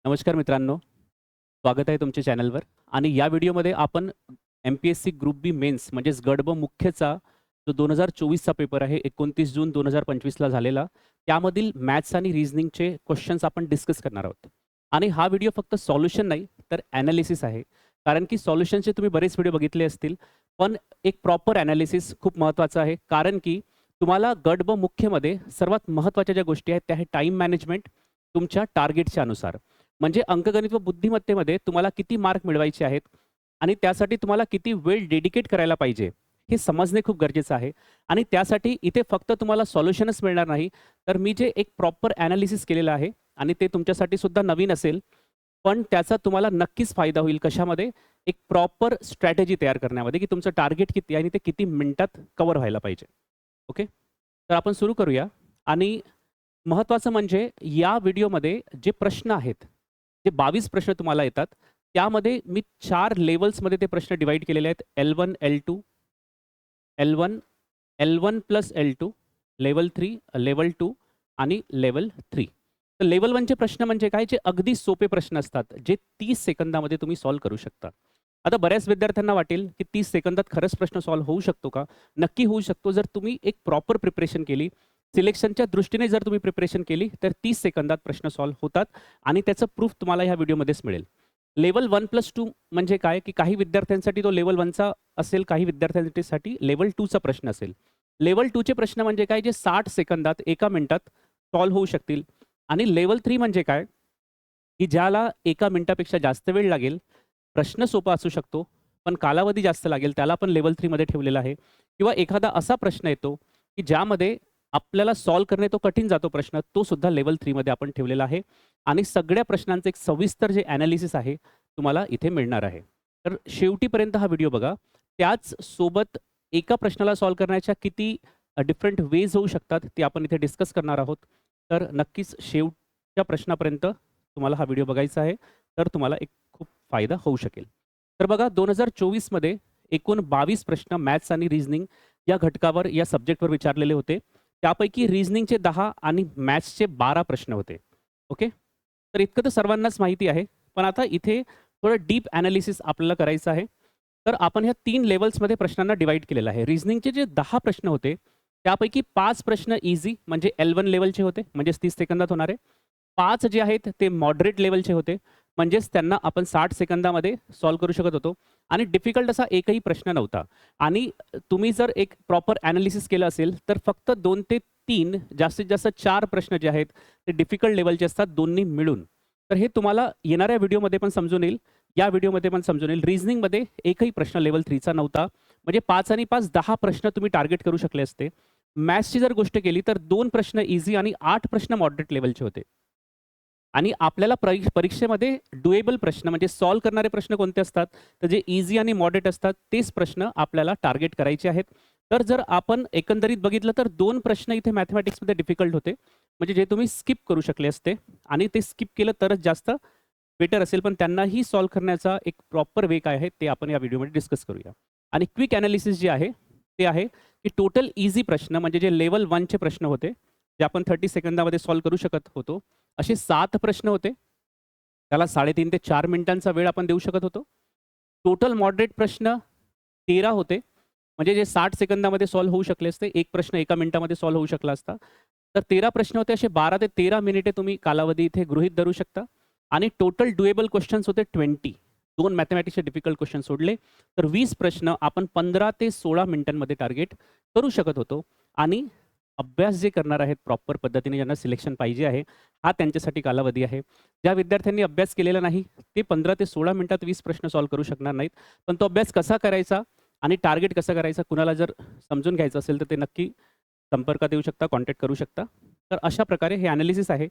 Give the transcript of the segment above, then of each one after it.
नमस्कार मित्रांनो, स्वागत आहे तुमच्या चॅनलवर आणि या व्हिडिओमध्ये आपण एम-पी-एस-सी ग्रुप बी मेन्स म्हणजेच गट ब मुख्यचा जो 2024चा पेपर आहे 29 जून 2025ला झालेला, त्यामधील मॅथ्स आणि रिझनिंगचे क्वेश्चन्स आपण डिस्कस करणार आहोत. आणि हा व्हिडिओ फक्त सॉल्युशन नाही, तर ॲनालिसिस आहे. कारण की सॉल्युशनचे तुम्ही बरेच व्हिडिओ बघितले असतील, पण एक प्रॉपर ॲनालिसिस खूप महत्त्वाचं आहे. कारण की तुम्हाला गट ब मुख्यमध्ये सर्वात महत्त्वाच्या ज्या गोष्टी आहेत, त्या आहे टाईम मॅनेजमेंट तुमच्या टार्गेटच्या अनुसार. म्हणजे अंकगणित व बुद्धिमत्तेमध्ये तुम्हाला किती मार्क मिळवायचे आहेत आणि त्यासाठी तुम्हाला किती वेळ डेडिकेट करायला पाहिजे, हे समजणे खूप गरजेचं आहे. आणि त्यासाठी इथे फक्त तुम्हाला सॉल्युशनच मिळणार नाही, तर मी जे एक प्रॉपर ॲनालिसिस केलेलं आहे आणि ते तुमच्यासाठी सुद्धा नवीन असेल, पण त्याचा तुम्हाला नक्कीच फायदा होईल. कशामध्ये? एक प्रॉपर स्ट्रॅटेजी तयार करण्यामध्ये, की तुमचं टार्गेट किती आहे आणि ते किती मिनिटात कव्हर व्हायला पाहिजे. ओके? तर आपण सुरू करूया आणि महत्त्वाचं म्हणजे या व्हिडिओमध्ये जे प्रश्न आहेत, जे 22 प्रश्न तुम्हाला येतात, त्यामध्ये मी 4 लेव्हल्समध्ये ते प्रश्न डिव्हाईड केलेले आहेत. L1, L2, L1, L1 plus L2, level 3, level 2 आणि लेव्हल 3. तर लेव्हल 1चे प्रश्न म्हणजे काय? जे अगदी सोपे प्रश्न असतात, जे 30 सेकंदामध्ये तुम्ही सॉल्व्ह करू शकता. आता बऱ्याच विद्यार्थ्यांना वाटेल, की 30 सेकंदात खरंच प्रश्न सॉल्व्ह होऊ शकतो का? नक्की होऊ शकतो, जर तुम्ही एक प्रॉपर प्रिपरेशन केली. सिलेक्शनच्या दृष्टीने जर तुम्ही प्रिपरेशन केली, तर 30 सेकंदात प्रश्न सॉल्व्ह होतात आणि त्याचं प्रूफ तुम्हाला ह्या व्हिडिओमध्येच मिळेल. लेव्हल 1+2 म्हणजे काय? की काही विद्यार्थ्यांसाठी तो लेव्हल 1चा असेल, काही विद्यार्थ्यांसाठी लेव्हल 2चा प्रश्न असेल. लेव्हल 2चे प्रश्न म्हणजे काय? जे 60 सेकंदात, 1 मिनिटात सॉल्व्ह होऊ शकतील. आणि लेव्हल 3 म्हणजे काय? की ज्याला 1 मिनिटापेक्षा जास्त वेळ लागेल. प्रश्न सोपा असू शकतो, पण कालावधी जास्त लागेल. त्याला आपण लेव्हल 3 मध्ये ठेवलेला आहे. किंवा एखादा असा प्रश्न येतो, की ज्यामध्ये आपल्याला सॉल्व्ह करणे तो कठीण जातो प्रश्न, तो सुद्धा लेव्हल 3 मध्ये आपण ठेवलेला आहे. आणि सगळ्या प्रश्नांचं एक सविस्तर जे ॲनालिसिस आहे, तुम्हाला इथे मिळणार आहे. तर शेवटीपर्यंत हा व्हिडिओ बघा. त्याच सोबत एका प्रश्नाला सॉल्व्ह करण्याच्या किती डिफरंट वेज होऊ शकतात, ते आपण इथे डिस्कस करणार आहोत. तर नक्कीच शेवटच्या प्रश्नापर्यंत तुम्हाला हा व्हिडिओ बघायचा आहे. तर तुम्हाला एक खूप फायदा होऊ शकेल. तर बघा 2024 मध्ये एकूण 22 प्रश्न मॅथ्स आणि रिझनिंग या घटकावर, या सब्जेक्टवर विचारलेले होते. त्यापैकी रिझनिंगचे 10 आणि मॅथ्सचे 12 प्रश्न होते. ओके? तर इतकं तर सर्वांनाच माहिती आहे. पण आता इथे थोडं डीप ॲनालिसिस आपल्याला करायचं आहे. तर आपण ह्या 3 लेव्हल्समध्ये प्रश्नांना डिव्हाईड केलेलं आहे. रिझनिंगचे जे 10 प्रश्न होते, त्यापैकी 5 प्रश्न ईझी म्हणजे L1 लेव्हलचे होते, म्हणजेच 30 सेकंदात होणारे. 5 जे आहेत ते मॉडरेट लेव्हलचे होते, म्हणजेच त्यांना आपण 60 सेकंदामध्ये सॉल्व्ह करू शकत होतो. आणि डिफिकल्ट असा एकही प्रश्न नव्हता. आणि तुम्ही जर एक प्रॉपर ॲनालिसिस केलं असेल, तर फक्त 2 ते 3 जास्तीत जास्त 4 प्रश्न जे आहेत, ते डिफिकल्ट लेव्हलचे असतात दोन्ही मिळून. तर हे तुम्हाला येणाऱ्या व्हिडिओमध्ये पण समजून येईल, या व्हिडिओमध्ये पण समजून येईल. रिझनिंगमध्ये एकही प्रश्न लेव्हल 3चा नव्हता. म्हणजे 5 आणि 5 10 प्रश्न तुम्ही टार्गेट करू शकले असते. मॅथ्सची जर गोष्ट केली, तर 2 प्रश्न ईझी आणि 8 प्रश्न मॉडरेट लेव्हलचे होते. आणि आपल्याला परीक्षेमध्ये डुएबल प्रश्न म्हणजे सॉल्व्ह करणारे प्रश्न कोणते असतात? तर जे ईझी आणि मॉडरेट असतात, तेच प्रश्न आपल्याला टार्गेट करायचे आहेत. तर जर आपण एकंदरीत बघितलं, तर 2 प्रश्न इथे मॅथेमॅटिक्समध्ये डिफिकल्ट होते. म्हणजे जे तुम्ही स्किप करू शकले असते आणि ते स्किप केलं तरच जास्त बेटर असेल. पण त्यांनाही सॉल्व्ह करण्याचा एक प्रॉपर वे काय आहे, ते आपण या व्हिडिओमध्ये डिस्कस करूया. आणि क्विक ॲनालिसिस जे आहे, ते आहे की टोटल ईझी प्रश्न म्हणजे जे लेव्हल 1चे प्रश्न होते, जे आपण 30 सेकंदामध्ये सॉल्व्ह करू शकत होतो. असे 7 प्रश्न होते. त्याला 3.5 ते 4 मिनिटांचा वेळ आपण देऊ शकत होतो. टोटल मॉडरेट प्रश्न 13 होते. म्हणजे जे 60 सेकंदामध्ये सॉल्व्ह होऊ शकले असते. एक प्रश्न 1 मिनिटामध्ये सॉल्व्ह होऊ शकला असता. तर 13 प्रश्न होते. असे 12 ते 13 मिनिटे तुम्ही कालावधी इथे गृहीत धरू शकता. आणि टोटल डुएबल क्वेश्चन्स होते 20. 2 मॅथेमॅटिक्सचे डिफिकल्ट क्वेश्चन सोडले, तर 20 प्रश्न आपण 15 ते 16 मिनिटांमध्ये टार्गेट करू शकत होतो. आणि अभ्यास जे करणार आहेत प्रॉपर पद्धतीने, ज्यांना सिलेक्शन पाहिजे आहे, हा त्यांच्यासाठी कालावधी आहे. ज्या विद्यार्थ्यांनी अभ्यास केलेला नाही, ते 15 ते 16 मिनिटात 20 प्रश्न सॉल्व्ह करू शकणार नाहीत. पण तो अभ्यास कसा करायचा आणि टार्गेट कसं करायचं, कुणाला जर समजून घ्यायचं असेल, तर ते नक्की संपर्कात येऊ शकता, कॉन्टॅक्ट करू शकता. तर अशा प्रकारे हे ॲनालिसिस आहे.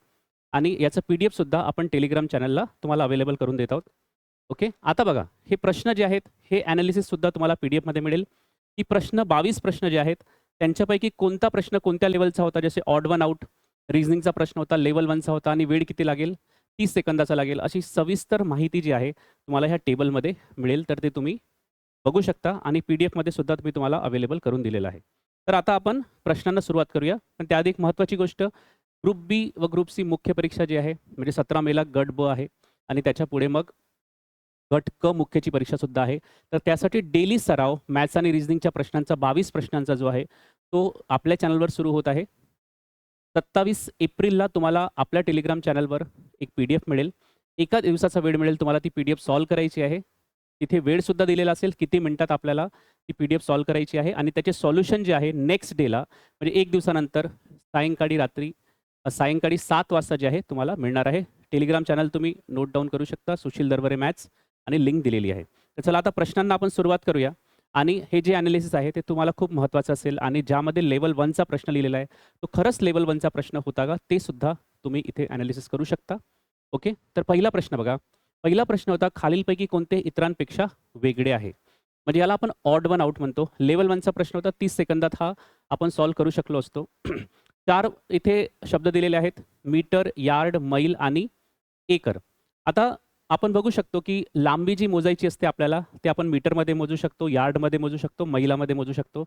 आणि याचं PDF सुद्धा आपण टेलिग्राम चॅनलला तुम्हाला अवेलेबल करून देत आहोत. ओके. आता बघा, हे प्रश्न जे आहेत, हे ॲनालिसिस सुद्धा तुम्हाला PDFमध्ये मिळेल. की प्रश्न 22 प्रश्न जे आहेत, त्यांच्यापैकी कोणता प्रश्न कोणत्या लेव्हलचा होता, जसे ऑड वन आउट. रिझनिंगचा प्रश्न होता, लेव्हल 1चा होता आणि वेळ किती लागेल? 30 सेकंदाचा लागेल. अशी सविस्तर माहिती जी आहे, तुम्हाला ह्या टेबलमध्ये मिळेल. तर ते तुम्ही बघू शकता आणि PDFमध्ये सुद्धा तुम्हाला अवेलेबल करून दिलेलं आहे. तर आता आपण प्रश्नांना सुरुवात करूया. पण त्याआधी एक महत्त्वाची गोष्ट, ग्रुप बी व ग्रुप सी मुख्य परीक्षा जी आहे, म्हणजे 17 मेला गट ब आहे. आणि त्याच्या पुढे मग गट क मुख्यची परीक्षा सुद्धा आहे. तर त्यासाठी डेली सराव मॅथ्स आणि रिझनिंगच्या प्रश्नांचा 22 प्रश्नांचा जो आहे, तो आपल्या चॅनलवर सुरू होत आहे. 27 एप्रिलला तुम्हाला आपल्या टेलिग्राम चॅनलवर एक PDF मिळेल. एका दिवसाचा वेळ मिळेल तुम्हाला ती PDF सॉल्व्ह करायची आहे. तिथे वेळसुद्धा दिलेला असेल, किती मिनिटात आपल्याला ती PDF सॉल्व्ह करायची आहे आणि त्याचे सोल्युशन जे आहे नेक्स्ट डेला म्हणजे 1 दिवसानंतर सायंकाळी 7 वाजता जे आहे तुम्हाला मिळणार आहे. टेलिग्राम चॅनल तुम्ही नोट डाउन करू शकता. सुशील दरबारे मॅथ्स आणि लिंक दिलेली आहे. तर चला आता प्रश्नांना आपण सुरुवात करूया आणि हे जे ॲनालिसिस आहे ते तुम्हाला खूप महत्त्वाचं असेल आणि ज्यामध्ये लेव्हल 1चा प्रश्न लिहिलेला आहे, तो खरंच लेव्हल 1चा प्रश्न होता का? ते सुद्धा तुम्ही इथे ॲनालिसिस करू शकता. ओके. तर पहिला प्रश्न बघा. पहिला प्रश्न होता खालीलपैकी कोणते इतरांपेक्षा वेगळे आहे? म्हणजे याला आपण ऑड वन आउट म्हणतो. लेव्हल 1चा प्रश्न होता 30 सेकंदात हा आपण सॉल्व्ह करू शकलो असतो. 4 इथे शब्द दिलेले आहेत. मीटर, यार्ड, मैल आणि एकर. आता आपण बघू शकतो, की लांबी जी मोजायची असते आपल्याला, ते आपण मीटरमध्ये मोजू शकतो, यार्डमध्ये मोजू शकतो, मैलामध्ये मोजू शकतो.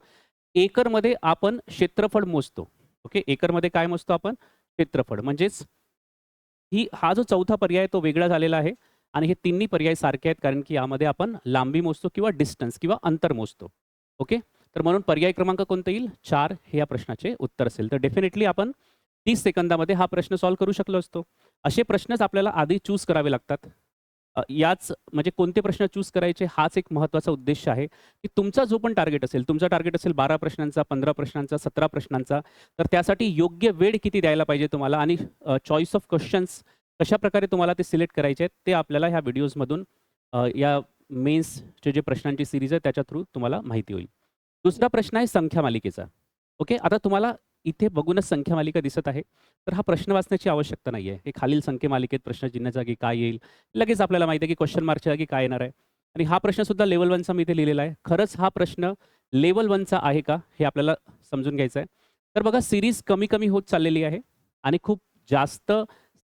एकरमध्ये आपण क्षेत्रफळ मोजतो. ओके. एकरमध्ये काय मोजतो आपण? क्षेत्रफळ. म्हणजेच हा जो चौथा पर्याय तो वेगळा झालेला आहे आणि हे तिन्ही पर्याय सारखे आहेत कारण की यामध्ये आपण लांबी मोजतो किंवा डिस्टन्स किंवा अंतर मोजतो. ओके. तर म्हणून पर्याय क्रमांक कोणता येईल? 4 हे या प्रश्नाचे उत्तर असेल. तर डेफिनेटली आपण 30 सेकंदामध्ये हा प्रश्न सॉल्व्ह करू शकलो असतो. असे प्रश्नच आपल्याला आधी चूज करावे लागतात. याच म्हणजे कोणते प्रश्न चूज करायचे हाच एक महत्त्वाचा उद्देश आहे, की तुमचा जो पण टार्गेट असेल, तुमचा टार्गेट असेल 12 प्रश्नांचा, 15 प्रश्नांचा, 17 प्रश्नांचा, तर त्यासाठी योग्य वेळ किती द्यायला पाहिजे तुम्हाला आणि चॉईस ऑफ क्वेश्चन्स कशाप्रकारे तुम्हाला ते सिलेक्ट करायचे आहेत, ते आपल्याला ह्या व्हिडिओजमधून या मेन्सचे जे प्रश्नांची सीरीज आहे त्याच्या थ्रू तुम्हाला माहिती होईल. दुसरा प्रश्न आहे संख्या मालिकेचा. ओके. आता तुम्हाला इथे बघूनच संख्या मालिका दिसत आहे. तर हा प्रश्न वाचण्याची आवश्यकता नाही आहे. हे खालील संख्या मालिकेत प्रश्नचिन्हाच्या जागी काय येईल? लगेच आपल्याला माहिती आहे की क्वेश्चन मार्कच्या जागी काय येणार आहे आणि हा प्रश्नसुद्धा लेव्हल 1चा मी इथे लिहिलेला आहे. खरंच हा प्रश्न लेव्हल 1चा आहे का? हे आपल्याला समजून घ्यायचं आहे. तर बघा सीरीज कमी-कमी होत चाललेली आहे आणि खूप जास्त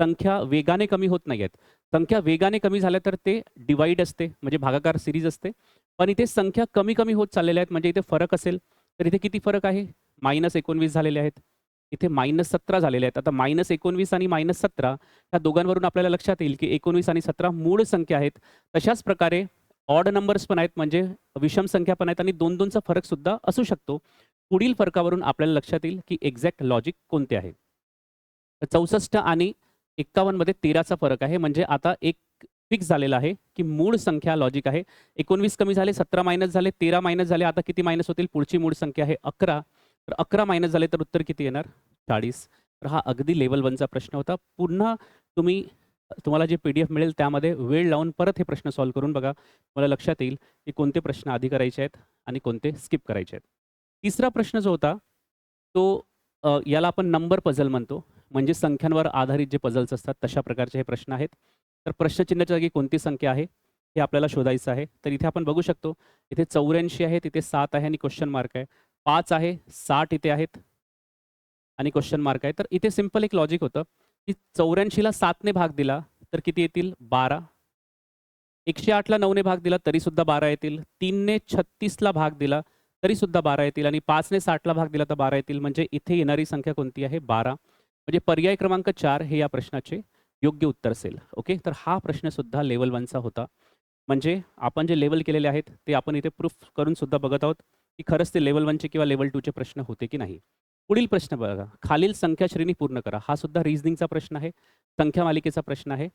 संख्या वेगाने कमी होत नाही आहेत. संख्या वेगाने कमी झाल्या तर ते डिव्हाईड असते म्हणजे भागाकार सीरीज असते. पण इथे संख्या कमी-कमी होत चाललेल्या आहेत म्हणजे इथे फरक असेल तर इथे किती फरक आहे? -19 झालेले आहेत. इथे -17 झालेले आहेत. आता -19 आणि -17 ह्या दोघांवरून आपल्याला लक्षात येईल, की 19 आणि 17 मूळ संख्या आहेत. तशाच प्रकारे ऑड नंबर्स पण आहेत, म्हणजे विषम संख्या पण आहेत आणि 2-2चा फरक सुद्धा असू शकतो. पुढील फरकावरून आपल्याला लक्षात येईल, की एक्झॅक्ट लॉजिक कोणते आहे. तर 64 आणि 51 मध्ये 13चा फरक आहे. म्हणजे आता एक फिक्स झालेला आहे, की मूळ संख्या लॉजिक आहे. 19 कमी झाले, 17 मायनस झाले, 13 मायनस झाले. आता किती मायनस होतील? पुढची मूळ संख्या आहे 11. तर 11 मायनस झाले तर उत्तर किती येणार? 40. तर हा अगदी लेव्हल 1चा प्रश्न होता. पुन्हा तुम्हाला जे PDF मिळेल त्यामध्ये वेळ लावून परत हे प्रश्न सॉल्व्ह करून बघा. तुम्हाला लक्षात येईल, की कोणते प्रश्न आधी करायचे आहेत आणि कोणते स्किप करायचे आहेत. तिसरा प्रश्न जो होता, तो याला आपण नंबर पझल म्हणतो. म्हणजे संख्यांवर आधारित जे पझल्स असतात तशा प्रकारचे हे प्रश्न आहेत. तर प्रश्नचिन्हाच्या जागी कोणती संख्या आहे, हे आपल्याला शोधायचं आहे. तर इथे आपण बघू शकतो, इथे 84 आहे, तिथे 7 आहे आणि क्वेश्चन मार्क आहे. 5 आहे, 60 इथे आहेत आणि क्वेश्चन मार्क आहे. तर इथे सिंपल एक लॉजिक होतं, की 84ला 7ने भाग दिला तर किती येतील? 12. 108ला 9ने भाग दिला तरीसुद्धा 12 येतील. 3ने 36ला भाग दिला तरीसुद्धा 12 येतील आणि 5ने 60ला भाग दिला तर 12 येतील. म्हणजे इथे येणारी संख्या कोणती आहे? 12. म्हणजे पर्याय क्रमांक 4 हे या प्रश्नाचे योग्य उत्तर असेल. ओके. तर हा प्रश्नसुद्धा लेव्हल 1चा होता. म्हणजे आपण जे लेव्हल केलेले आहेत ते आपण इथे प्रूफ करून सुद्धा बघत आहोत, की खरंच ते लेव्हल 1चे किंवा लेव्हल 2चे प्रश्न होते की नाही. पुढील प्रश्न बघा. खालील संख्या श्रेणी पूर्ण करा. हा सुद्धा रिझनिंगचा प्रश्न आहे. संख्या मालिकेचा प्रश्न आहे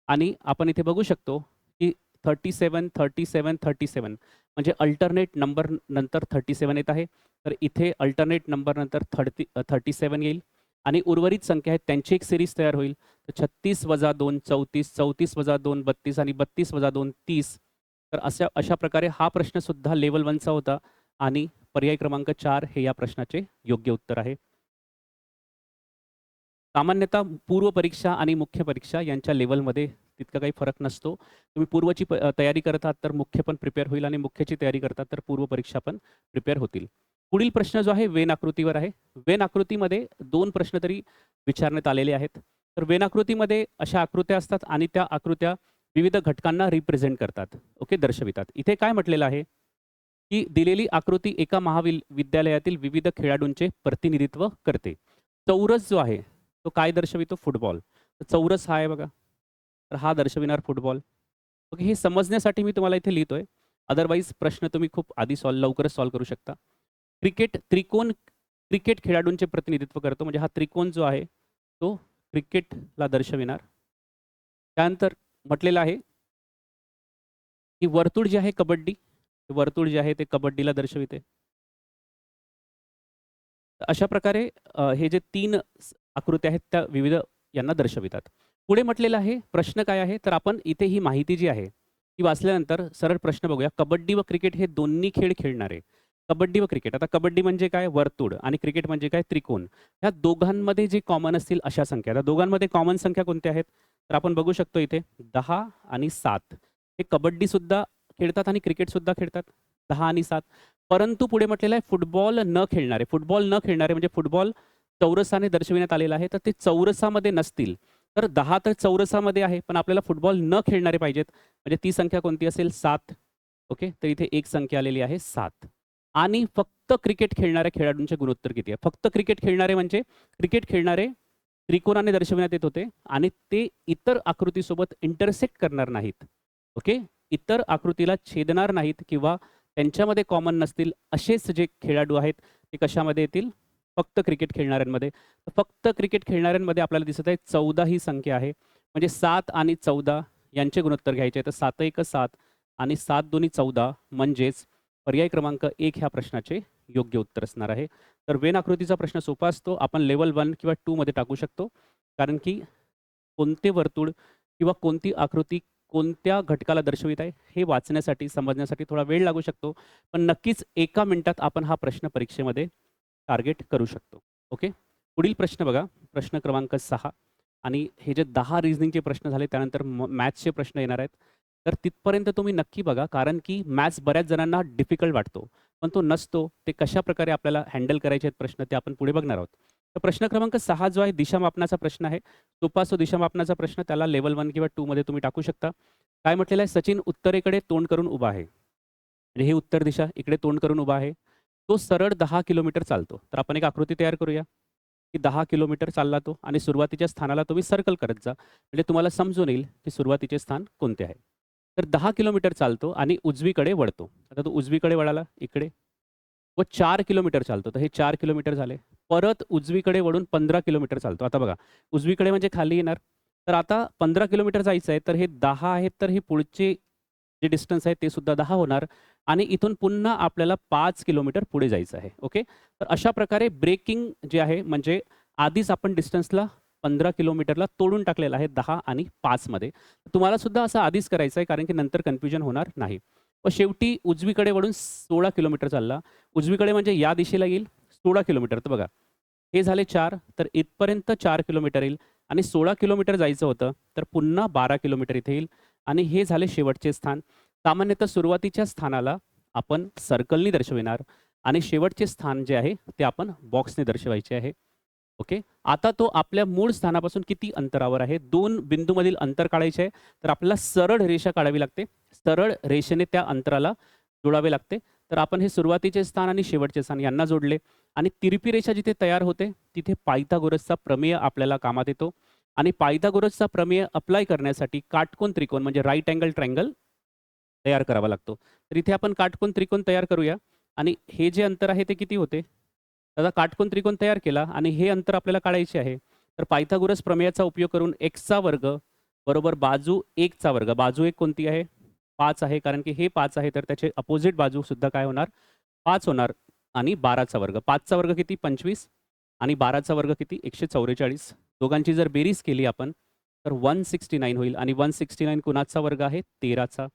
आणि आपण इथे बघू शकतो, की 37, 37, 37 म्हणजे अल्टरनेट नंबर नंतर 37 येत आहे. तर इथे अल्टरनेट नंबर नंतर 37 येईल आणि उर्वरित संख्या आहेत त्यांची एक सीरीज तयार होईल. तर 36 - 2 34, 34 - 2 32 आणि 32 - 2 30. तर अशा प्रकारे हा प्रश्नसुद्धा लेव्हल 1चा होता आणि पर्याय क्रमांक 4 हे या प्रश्नाचे योग्य उत्तर आहे. सामान्यतः पूर्व परीक्षा आणि मुख्य परीक्षा यांच्या लेव्हलमध्ये तितका काही फरक नसतो. तुम्ही पूर्वची तयारी करत आहात तर मुख्य पण प्रिपेअर होईल आणि मुख्यची तयारी करतात तर पूर्व परीक्षा पण प्रिपेअर होतील. पुढील प्रश्न जो आहे वेन आकृतीवर आहे. वेन आकृतीमध्ये 2 प्रश्न तरी विचारण्यात आलेले आहेत. तर वेन आकृतीमध्ये अशा आकृत्या असतात आणि त्या आकृत्या विविध घटकांना रिप्रेझेंट करतात. ओके, दर्शवितात. इथे काय म्हटलेलं आहे, की दिलेली आकृती एका विद्यालयातील विविध खेळाडूंचे प्रतिनिधित्व करते. चौरस जो आहे तो काय दर्शवितो? फुटबॉल. तर चौरस हा आहे बघा. तर हा दर्शविणार फुटबॉल. ओके, हे समजण्यासाठी मी तुम्हाला इथे लिहितोय. अदरवाईज प्रश्न तुम्ही खूप आधी लवकरच सॉल्व्ह करू शकता. त्रिकोण क्रिकेट खेळाडूंचे प्रतिनिधित्व करतो. म्हणजे हा त्रिकोण जो आहे तो क्रिकेटला दर्शविणार. त्यानंतर म्हटलेलं आहे की वर्तुळ जे आहे कबड्डी, वर्तुळ जे आहे ते कबड्डीला दर्शविते. तर अशा प्रकारे हे जे 3 आकृत्या आहेत त्या विविध यांना दर्शवितात. पुढे म्हटलेलं आहे प्रश्न काय आहे, तर आपण इथे ही माहिती जी आहे, ती वाचल्यानंतर सरळ प्रश्न बघूया. कबड्डी व क्रिकेट हे दोन्ही खेळ खेळणारे. कबड्डी व क्रिकेट. आता कबड्डी म्हणजे काय? वर्तुळ आणि क्रिकेट म्हणजे काय? त्रिकोण. ह्या दोघांमध्ये जे कॉमन असतील अशा संख्या. आता दोघांमध्ये कॉमन संख्या कोणत्या आहेत? तर आपण बघू शकतो इथे 10 आणि 7. हे कबड्डीसुद्धा खेळतात आणि क्रिकेटसुद्धा खेळतात. 10 आणि 7. परंतु पुढे म्हटलेलं आहे फुटबॉल न खेळणारे. फुटबॉल न खेळणारे म्हणजे फुटबॉल चौरसाने दर्शविण्यात आलेला आहे. तर ते चौरसामध्ये नसतील. तर 10 तर चौरसामध्ये आहे, पण आपल्याला फुटबॉल न खेळणारे पाहिजेत. म्हणजे ती संख्या कोणती असेल? 7. ओके. तर इथे एक संख्या आलेली आहे 7. आणि फक्त क्रिकेट खेळणाऱ्या खेळाडूंचे गुणोत्तर किती आहे? फक्त क्रिकेट खेळणारे म्हणजे क्रिकेट खेळणारे त्रिकोणाने दर्शविण्यात येत होते आणि ते इतर आकृतीसोबत इंटरसेक्ट करणार नाहीत. ओके. इतर आकृतीला छेदणार नाहीत किंवा त्यांच्यामध्ये कॉमन नसतील असेच जे खेळाडू आहेत ते कशामध्ये येतील? फक्त क्रिकेट खेळणाऱ्यांमध्ये. तर फक्त क्रिकेट खेळणाऱ्यांमध्ये आपल्याला दिसत आहे 14 ही संख्या आहे. म्हणजे 7 आणि 14 यांचे गुणोत्तर घ्यायचे. तर 7 एक 7 आणि 7 दोन्ही 14 म्हणजेच पर्याय क्रमांक 1 ह्या प्रश्नाचे योग्य उत्तर असणार आहे. तर वेन आकृतीचा प्रश्न सोपा असतो. आपण लेव्हल 1 किंवा 2 मध्ये टाकू शकतो. कारण की कोणते वर्तुळ किंवा कोणती आकृती कोणत्या घटकाला दर्शवित आहे हे वाचण्यासाठी, समजण्यासाठी थोडा वेळ लागू शकतो. पण नक्कीच एका मिनिटात आपण हा प्रश्न परीक्षेमध्ये टार्गेट करू शकतो. ओके. पुढील प्रश्न बघा. प्रश्न क्रमांक 6 आणि हे जे 10 रिझनिंगचे प्रश्न झाले त्यानंतर मॅथ्सचे प्रश्न येणार आहेत. तर तिथपर्यंत तुम्ही नक्की बघा कारण की मॅथ्स बऱ्याच जणांना डिफिकल्ट वाटतो. पण तो नसतो. ते कशाप्रकारे आपल्याला हँडल करायचे आहेत प्रश्न ते आपण पुढे बघणार आहोत. तर प्रश्न क्रमांक 6 जो आहे दिशामापनाचा प्रश्न आहे. सोपा असतो दिशामापनाचा प्रश्न. त्याला लेव्हल 1 किंवा 2 मध्ये तुम्ही टाकू शकता. काय म्हटलेलं आहे? सचिन उत्तरेकडे तोंड करून उभा आहे. म्हणजे ही उत्तर दिशा, इकडे तोंड करून उभा आहे. तो सरळ 10 किलोमीटर चालतो. तर आपण एक आकृती तयार करूया, की 10 किलोमीटर चालला तो आणि सुरुवातीच्या स्थानाला तुम्ही सर्कल करत जा. म्हणजे तुम्हाला समजून येईल, की सुरुवातीचे स्थान कोणते आहे. तर 10 किलोमीटर चालतो आणि उजवीकडे वळतो. आता तो उजवीकडे वळाला, इकडे व 4 किलोमीटर चालतो. तर हे 4 किलोमीटर झाले. परत उजवीकडे वळून 15 किलोमीटर चालतो. आता बघा, उजवीकडे म्हणजे खाली येणार. तर आता 15 किलोमीटर जायचं आहे, तर हे 10 आहेत, तर हे पुढचे जे डिस्टन्स आहे ते सुद्धा 10 होणार आणि इथून पुन्हा आपल्याला 5 किलोमीटर पुढे जायचं आहे. ओके. तर अशा प्रकारे ब्रेकिंग जे आहे म्हणजे आधीच आपण डिस्टन्सला 15 किलोमीटरला तोडून टाकलेलं आहे 10 आणि 5 मध्ये. तुम्हाला सुद्धा असं आधीच करायचं आहे कारण की नंतर कन्फ्युजन होणार नाही. व शेवटी उजवीकडे वळून 16 किलोमीटर चालला. उजवीकडे म्हणजे या दिशेला येईल 16 किलोमीटर. तर बघा, हे झाले 4 तर इथपर्यंत 4 किलोमीटर येईल आणि 16 किलोमीटर जायचं होतं, तर पुन्हा 12 किलोमीटर इथे येईल आणि हे झाले शेवटचे स्थान. सामान्यतः सुरुवातीच्या स्थानाला आपण सर्कलनी दर्शविणार आणि शेवटचे स्थान जे आहे ते आपण बॉक्सने दर्शवायचे आहे. ओके. आता तो आपल्या मूळ स्थानापासून किती अंतरावर आहे? 2 बिंदूमधील अंतर काढायचे आहे. तर आपल्याला सरळ रेषा काढावी लागते. सरळ रेषेने त्या अंतराला जोडावे लागते. तर आपण हे सुरुवातीचे स्थान आणि शेवटचे स्थान यांना जोडले आणि तिरपी रेषा जिथे तयार होते, तिथे पायथागोरसचा प्रमेय आपल्याला कामात येतो आणि पायथागोरसचा प्रमेय अप्लाय करण्यासाठी काटकोन त्रिकोण म्हणजे राइट अँगल ट्रायंगल तयार करावा लागतो. तर इथे आपण काटकोन त्रिकोण तयार करूया आणि हे जे अंतर आहे ते किती होते? आता काटकोन त्रिकोण तयार केला आणि हे अंतर आपल्याला काढायचे आहे. तर पायथागोरस प्रमेयाचा उपयोग करून x वर्ग बरोबर बाजू 1 वर्ग. बाजू 1 कोणती आहे? 5 आहे. कारण की हे 5 आहे तर त्याचे अपोझिट बाजू सुद्धा काय होणार? 5 होणार आणि 12 वर्ग. 5 वर्ग किती? 25 आणि 12 वर्ग किती? 144. दोघांची जर बेरीज केली आपण तर 169 होईल आणि 169 कुणाचा वर्ग आहे? 13चा.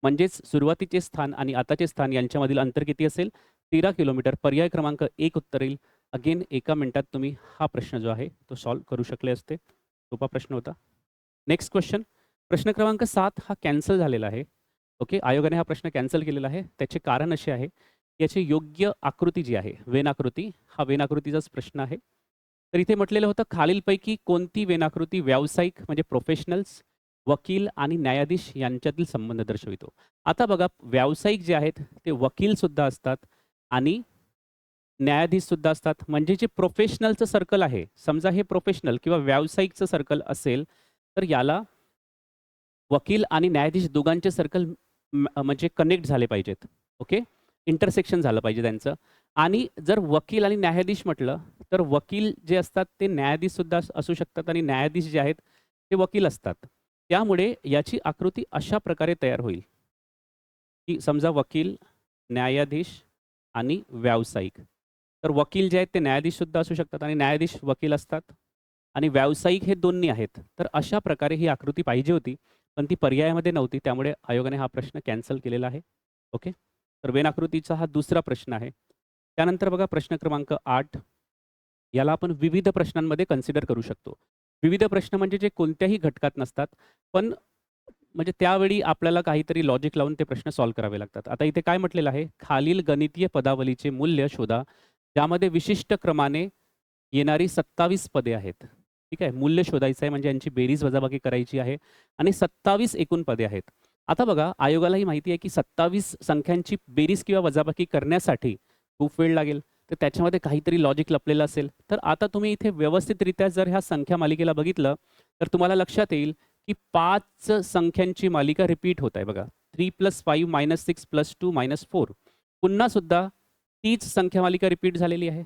म्हणजेच सुरुवातीचे स्थान आणि आताचे स्थान यांच्यामधील अंतर किती असेल? 13 किलोमीटर. पर्याय क्रमांक 1 उत्तर येईल. अगेन एका मिनिटात तुम्ही हा प्रश्न जो आहे तो सॉल्व्ह करू शकले असते. सोपा प्रश्न होता. Next question. प्रश्न क्रमांक 7 हा कॅन्सल झालेला आहे. ओके. आयोगाने हा प्रश्न कॅन्सल केलेला आहे. त्याचे कारण असे आहे, की याची योग्य आकृती जी आहे, वेन आकृती, हा वेन आकृतीचाच प्रश्न आहे. तर इथे म्हटलेलं होतं खालीलपैकी कोणती वेन आकृती व्यावसायिक म्हणजे प्रोफेशनल्स, वकील आणि न्यायाधीश यांच्यातील संबंध दर्शवितो. आता बघा व्यावसायिक जे आहेत ते वकीलसुद्धा असतात आणि न्यायाधीशसुद्धा असतात. म्हणजे जे प्रोफेशनलचं सर्कल आहे, समजा हे प्रोफेशनल किंवा व्यावसायिकचं सर्कल असेल, तर याला वकील आणि न्यायाधीश दोघांचे सर्कल म्हणजे कनेक्ट झाले पाहिजेत. ओके, इंटरसेक्शन झालं पाहिजे त्यांचं. आणि जर वकील आणि न्यायाधीश म्हटलं तर वकील जे असतात ते न्यायाधीश सुद्धा असू शकतात आणि न्यायाधीश जे आहेत ते वकील असतात. त्यामुळे याची आकृती अशा प्रकारे तयार होईल की समजा वकील, न्यायाधीश आणि व्यावसायिक. तर वकील जे आहेत ते न्यायाधीश सुद्धा असू शकतात आणि न्यायाधीश वकील असतात आणि व्यावसायिक हे दोन्ही आहेत. तर अशा प्रकारे ही आकृती पाहिजे होती, पण ती पर्यायामध्ये नव्हती. त्यामुळे आयोगाने हा प्रश्न कॅन्सल केलेला आहे. ओके. तर वेन आकृतीचा हा दुसरा प्रश्न आहे. त्यानंतर बघा प्रश्न क्रमांक 8. याला आपण विविध प्रश्नांमध्ये कन्सिडर करू शकतो. विविध प्रश्न म्हणजे जे कोणत्याही घटकात नसतात, पण म्हणजे त्यावेळी आपल्याला काहीतरी लॉजिक लावून ते प्रश्न सॉल्व्ह करावे लागतात. आता इथे काय म्हटलेलं आहे, खालील गणितीय पदावलीचे मूल्य शोधा, ज्यामध्ये विशिष्ट क्रमाने येणारी 27 पदे आहेत. ठीक आहे. मूल्य शोधायचं आहे म्हणजे यांची बेरीज वजाबाकी करायची आहे आणि 27 एकूण पदे आहेत. आता बघा आयोगालाही माहिती आहे की 27 संख्यांची बेरीज किंवा वजाबाकी करण्यासाठी खूप वेळ लागेल. तर त्याच्यामध्ये काहीतरी लॉजिक लपलेलं असेल. तर आता तुम्ही इथे व्यवस्थितरित्या जर ह्या संख्या मालिकेला बघितलं, तर तुम्हाला लक्षात येईल की 5 संख्यांची मालिका रिपीट होत आहे बघा. 3 + 5 - 6 + 2 - 4. पुन्हा सुद्धा तीच संख्या मालिका रिपीट झालेली आहे.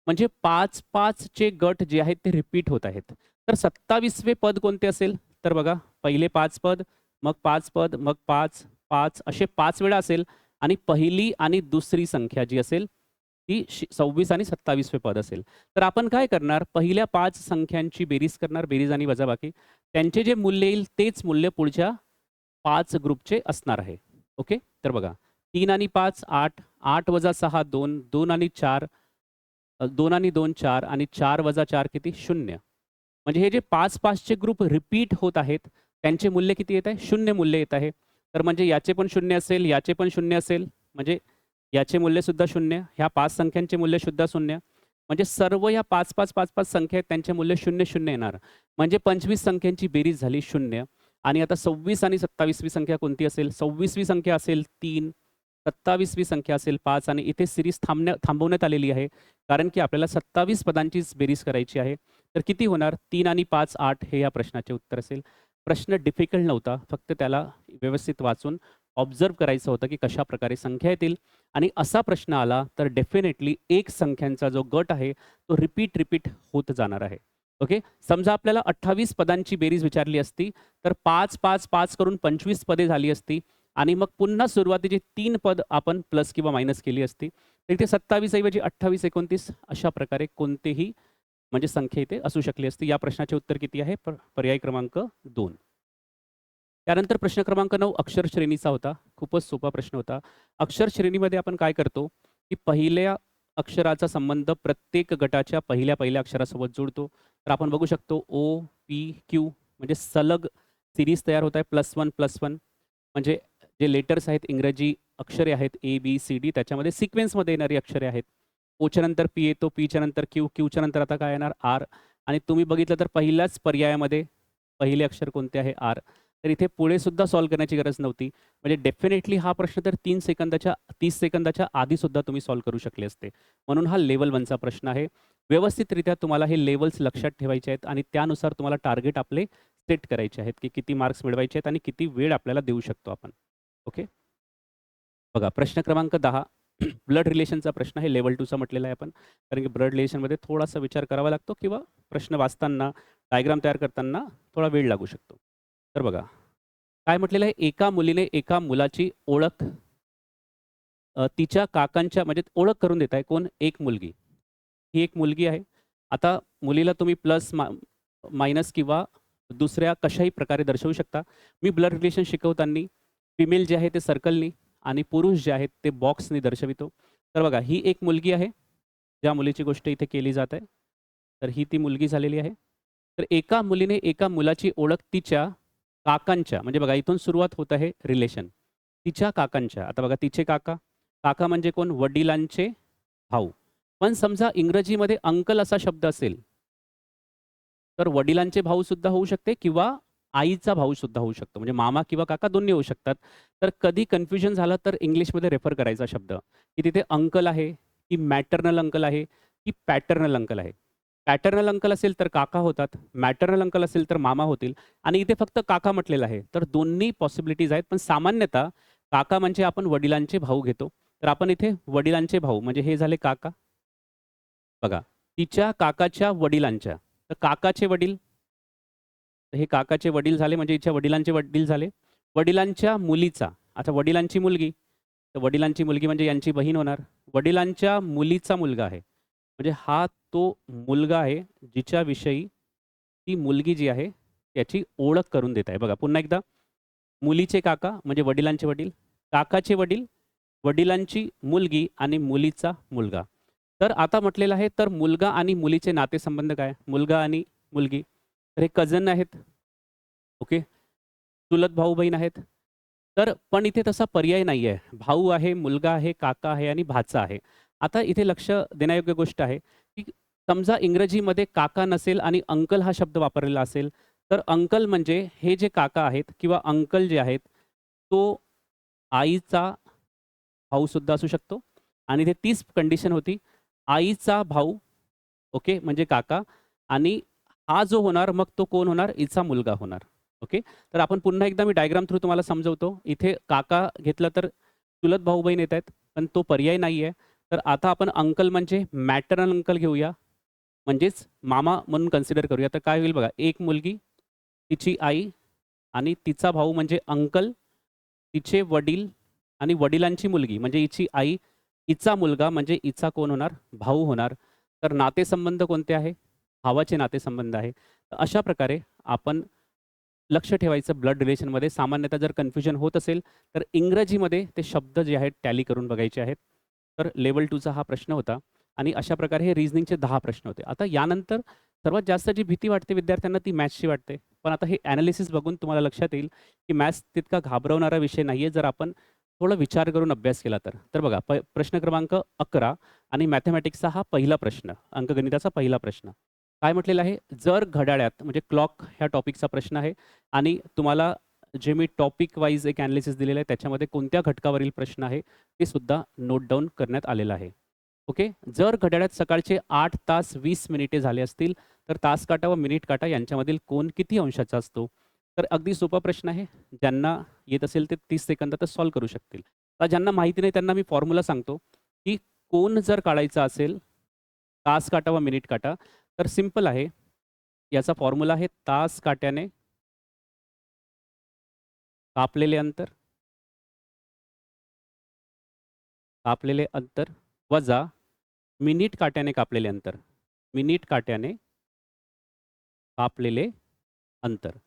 म्हणजे 5-5 चे गट जे आहेत ते रिपीट होत आहेत. तर 27वे पद कोणते असेल? तर बघा पहिले 5 पद, मग 5 पद, मग 5, 5 असे 5 वेळा असेल आणि पहिली आणि दुसरी संख्या जी असेल ती 26 आणि 27वे पद असेल. तर आपण काय करणार? पहिल्या 5 संख्यांची बेरीज करणार, बेरीज आणि वजाबाकी. त्यांचे जे मूल्य येईल तेच मूल्य पुढच्या 5 ग्रुपचे असणार आहे. ओके. तर बघा 3 आणि 5 8, 8 - 6 2, 2 आणि 4 2 आणि 2 4 आणि 4 - 4 किती? 0. म्हणजे हे जे 5-5 चे ग्रुप रिपीट होत आहेत, त्यांचे मूल्य किती येत आहे? 0 मूल्य येत आहे. तर म्हणजे याचे पण 0 असेल, याचे पण 0 असेल, म्हणजे याचे मूल्यसुद्धा 0, ह्या 5 संख्यांचे मूल्यसुद्धा 0. म्हणजे सर्व या 5-5, 5-5 संख्या आहेत त्यांचे मूल्य 0-0 येणार. म्हणजे 25 संख्यांची बेरीज झाली 0. आणि आता 26 आणि 27वी संख्या कोणती असेल? 26वी संख्या असेल 3, 27वी संख्या असेल 5 आणि इथे सीरीज थांबवण्यात आलेली आहे. कारण की आपल्याला 27 पदांचीच बेरीज करायची आहे. तर किती होणार? 3 आणि 5 8 हे या प्रश्नाचे उत्तर असेल. प्रश्न डिफिकल्ट नव्हता. फक्त त्याला व्यवस्थित वाचून ऑब्झर्व्ह करायचं होतं की कशाप्रकारे संख्या येतील आणि असा प्रश्न आला तर डेफिनेटली एक संख्यांचा जो गट आहे तो रिपीट होत जाणार आहे. ओके. समजा आपल्याला 28 पदांची बेरीज विचारली असती तर 5 5 5 करून 25 पदे झाली असती आणि मग पुन्हा सुरुवातीची 3 पद आपण प्लस किंवा मायनस केली असती. तर इथे 27 ऐवजी 28 29 अशा प्रकारे कोणतेही म्हणजे संख्या इथे असू शकली असती. या प्रश्नाचे उत्तर किती आहे? पर्याय क्रमांक 2. त्यानंतर प्रश्न क्रमांक 9 अक्षर श्रेणीचा होता. खूपच सोपा प्रश्न होता. अक्षर श्रेणीमध्ये आपण काय करतो, की पहिल्या अक्षराचा संबंध प्रत्येक गटाच्या पहिल्या अक्षरासोबत जुळतो. तर आपण बघू शकतो ओ, पी, क्यू म्हणजे सलग सीरीज तयार होत आहे +1 +1 म्हणजे जे लेटर्स आहेत इंग्रजी अक्षरे आहेत ए, बी, सी, डी त्याच्यामध्ये सिक्वेन्समध्ये येणारी अक्षरे आहेत. ओच्या नंतर पी येतो, पीच्या नंतर क्यू, क्यूच्या नंतर आता काय येणार आर आणि तुम्ही बघितलं तर पहिल्याच पर्यायामध्ये पहिले अक्षर कोणते आहे? आर. तर इथे पुढे सुद्धा सॉल्व्ह करण्याची गरज नव्हती. म्हणजे डेफिनेटली हा प्रश्न तर 30 सेकंदाच्या आधी सुद्धा तुम्ही सॉल्व्ह करू शकले असते. म्हणून हा लेव्हल 1चा प्रश्न आहे. व्यवस्थितरित्या तुम्हाला हे लेव्हल्स लक्षात ठेवायचे आहेत आणि त्यानुसार तुम्हाला टार्गेट आपले सेट करायचे आहेत, की किती मार्क्स मिळवायचे आहेत आणि किती वेळ आपल्याला देऊ शकतो आपण. ओके. बघा प्रश्न क्रमांक 10 ब्लड रिलेशनचा प्रश्न आहे. लेव्हल 2चा म्हटलेला आहे आपण. कारण की ब्लड रिलेशनमध्ये थोडासा विचार करावा लागतो किंवा प्रश्न वाचताना, डायग्राम तयार करताना थोडा वेळ लागू शकतो. तर बघा, काय म्हटलेलं आहे? एका मुलीने एका मुलाची ओळख तिच्या काकांच्या म्हणजे ओळख करून देत आहे. कोण? एक मुलगी. ही एक मुलगी आहे. आता मुलीला तुम्ही प्लस मायनस किंवा दुसऱ्या कशाही प्रकारे दर्शवू शकता. मी ब्लड रिलेशन शिकवताना फिमेल जे आहे ते सर्कलनी आणि पुरुष जे आहेत ते बॉक्सनी दर्शवितो. तर बघा ही एक मुलगी आहे. ज्या मुलीची गोष्ट इथे केली जात आहे. तर ही ती मुलगी झालेली आहे. तर एका मुलीने एका मुलाची ओळख तिच्या काकांच्या म्हणजे बघा इथून सुरुवात होत आहे रिलेशन. तिच्या काकांच्या. आता बघा तिचे काका. काका म्हणजे कोण? वडिलांचे भाऊ. पण समजा इंग्रजीमध्ये अंकल असा शब्द असेल, तर वडिलांचे भाऊ सुद्धा होऊ शकते किंवा आईचा भाऊ सुद्धा होऊ शकतो. म्हणजे मामा किंवा काका दोन्ही होऊ शकतात. तर कधी कन्फ्युजन झालं तर इंग्लिशमध्ये रेफर करायचा शब्द, की तिथे अंकल आहे, की मॅटर्नल अंकल आहे, की पॅटर्नल अंकल आहे. पॅटर्नल अंकल असेल तर काका होतात, मॅटर्नल अंकल असेल तर मामा होतील आणि इथे फक्त काका म्हटलेलं आहे. तर दोन्ही पॉसिबिलिटीज आहेत. पण सामान्यतः काका म्हणजे आपण वडिलांचे भाऊ घेतो. तर आपण इथे वडिलांचे भाऊ म्हणजे हे झाले काका. बघा, तिच्या काकाच्या वडिलांच्या. तर काकाचे वडील, तर हे काकाचे वडील झाले म्हणजे हिच्या वडिलांचे वडील झाले. वडिलांच्या मुलीचा, आता वडिलांची मुलगी, तर वडिलांची मुलगी म्हणजे यांची बहीण होणार. वडिलांच्या मुलीचा मुलगा आहे. म्हणजे हा तो मुलगा आहे जिच्याविषयी ती मुलगी जी आहे त्याची ओळख करून देत आहे. बघा पुन्हा एकदा, मुलीचे काका म्हणजे वडिलांचे वडील, काकाचे वडील, वडिलांची मुलगी आणि मुलीचा मुलगा. तर आता म्हटलेलं आहे तर मुलगा आणि मुलीचे नातेसंबंध काय? मुलगा आणि मुलगी. तर हे कझन आहेत. ओके. चुलत भाऊ-बहीण आहेत. तर पण इथे तसा पर्याय नाही आहे. भाऊ आहे, मुलगा आहे, काका आहे आणि भाचा आहे. आता इथे लक्ष देण्यायोग्य गोष्ट आहे, की समजा इंग्रजीमध्ये काका नसेल आणि अंकल हा शब्द वापरलेला असेल, तर अंकल म्हणजे हे जे काका आहेत किंवा अंकल जे आहेत, तो आईचा भाऊसुद्धा असू शकतो आणि इथे तीच कंडिशन होती, आईचा भाऊ, ओके, म्हणजे काका आणि हा जो होणार मग तो कोण होणार? हिचा मुलगा होणार. ओके. तर आपण पुन्हा एकदा मी डायग्राम थ्रू तुम्हाला समजवतो. इथे काका घेतलं तर चुलत भाऊ-बहीण येतायत, पण तो पर्याय नाहीये. तर आता आपण अंकल म्हणजे मॅटर्नल अंकल घेऊया. म्हणजेच मामा म्हणून कन्सिडर करूया. तर काय होईल बघा, एक मुलगी, तिची आई आणि तिचा भाऊ म्हणजे अंकल, तिचे वडील आणि वडिलांची मुलगी म्हणजे हिची आई, हिचा मुलगा म्हणजे हिचा कोण होणार? भाऊ होणार. तर नातेसंबंध कोणते आहे? भावाचे नातेसंबंध आहे. तर अशा प्रकारे आपण लक्ष ठेवायचं ब्लड रिलेशनमध्ये. सामान्यतः जर कन्फ्युजन होत असेल, तर इंग्रजीमध्ये ते शब्द जे आहेत टॅली करून बघायचे आहेत. तर लेव्हल 2चा हा प्रश्न होता आणि अशा प्रकारे हे रिझनिंगचे 10 प्रश्न होते. आता यानंतर सर्वात जास्त जी भीती वाटते विद्यार्थ्यांना ती मॅथ्सची वाटते. पण आता हे एनालिसिस बघून तुम्हाला लक्षात येईल, की मॅथ्स तितका घाबरवणारा विषय नाहीये, जर आपण थोडा विचार करून अभ्यास केला तर. तर बघा, प्रश्न क्रमांक 11 आणि मॅथेमॅटिक्सचा हा पहिला प्रश्न, अंकगणिताचा पहिला प्रश्न. काय म्हटलेलं आहे? जर घड्याळात म्हणजे क्लॉक ह्या टॉपिकचा प्रश्न आहे आणि तुम्हाला जे मी टॉपिक वाईज एक एनालिसिस दिलेलं आहे त्याच्यामध्ये कोणत्या घटकावरील प्रश्न आहे ते सुद्धा नोट डाउन करण्यात आलेलं आहे. ओके. जर घड्याळात सकाळचे 8 तास 20 मिनिटे झाले असतील, तर तास काटा व मिनिट काटा यांच्यामधील कोन किती अंशाचा असतो? तर अगदी सोपा प्रश्न आहे. ज्यांना येत असेल ते 30 सेकंदातच सॉल्व्ह करू शकतील. आता ज्यांना माहिती नाही त्यांना मी फॉर्म्युला सांगतो, की कोन जर काढायचा असेल, तास काटा व मिनिट काटा, तर सिंपल आहे. याचा फॉर्म्युला आहे तास काट्याने कापलेले अंतर, कापलेले अंतर वजा मिनिट काट्याने कापलेले अंतर, मिनिट काट्याने कापलेले अंतर.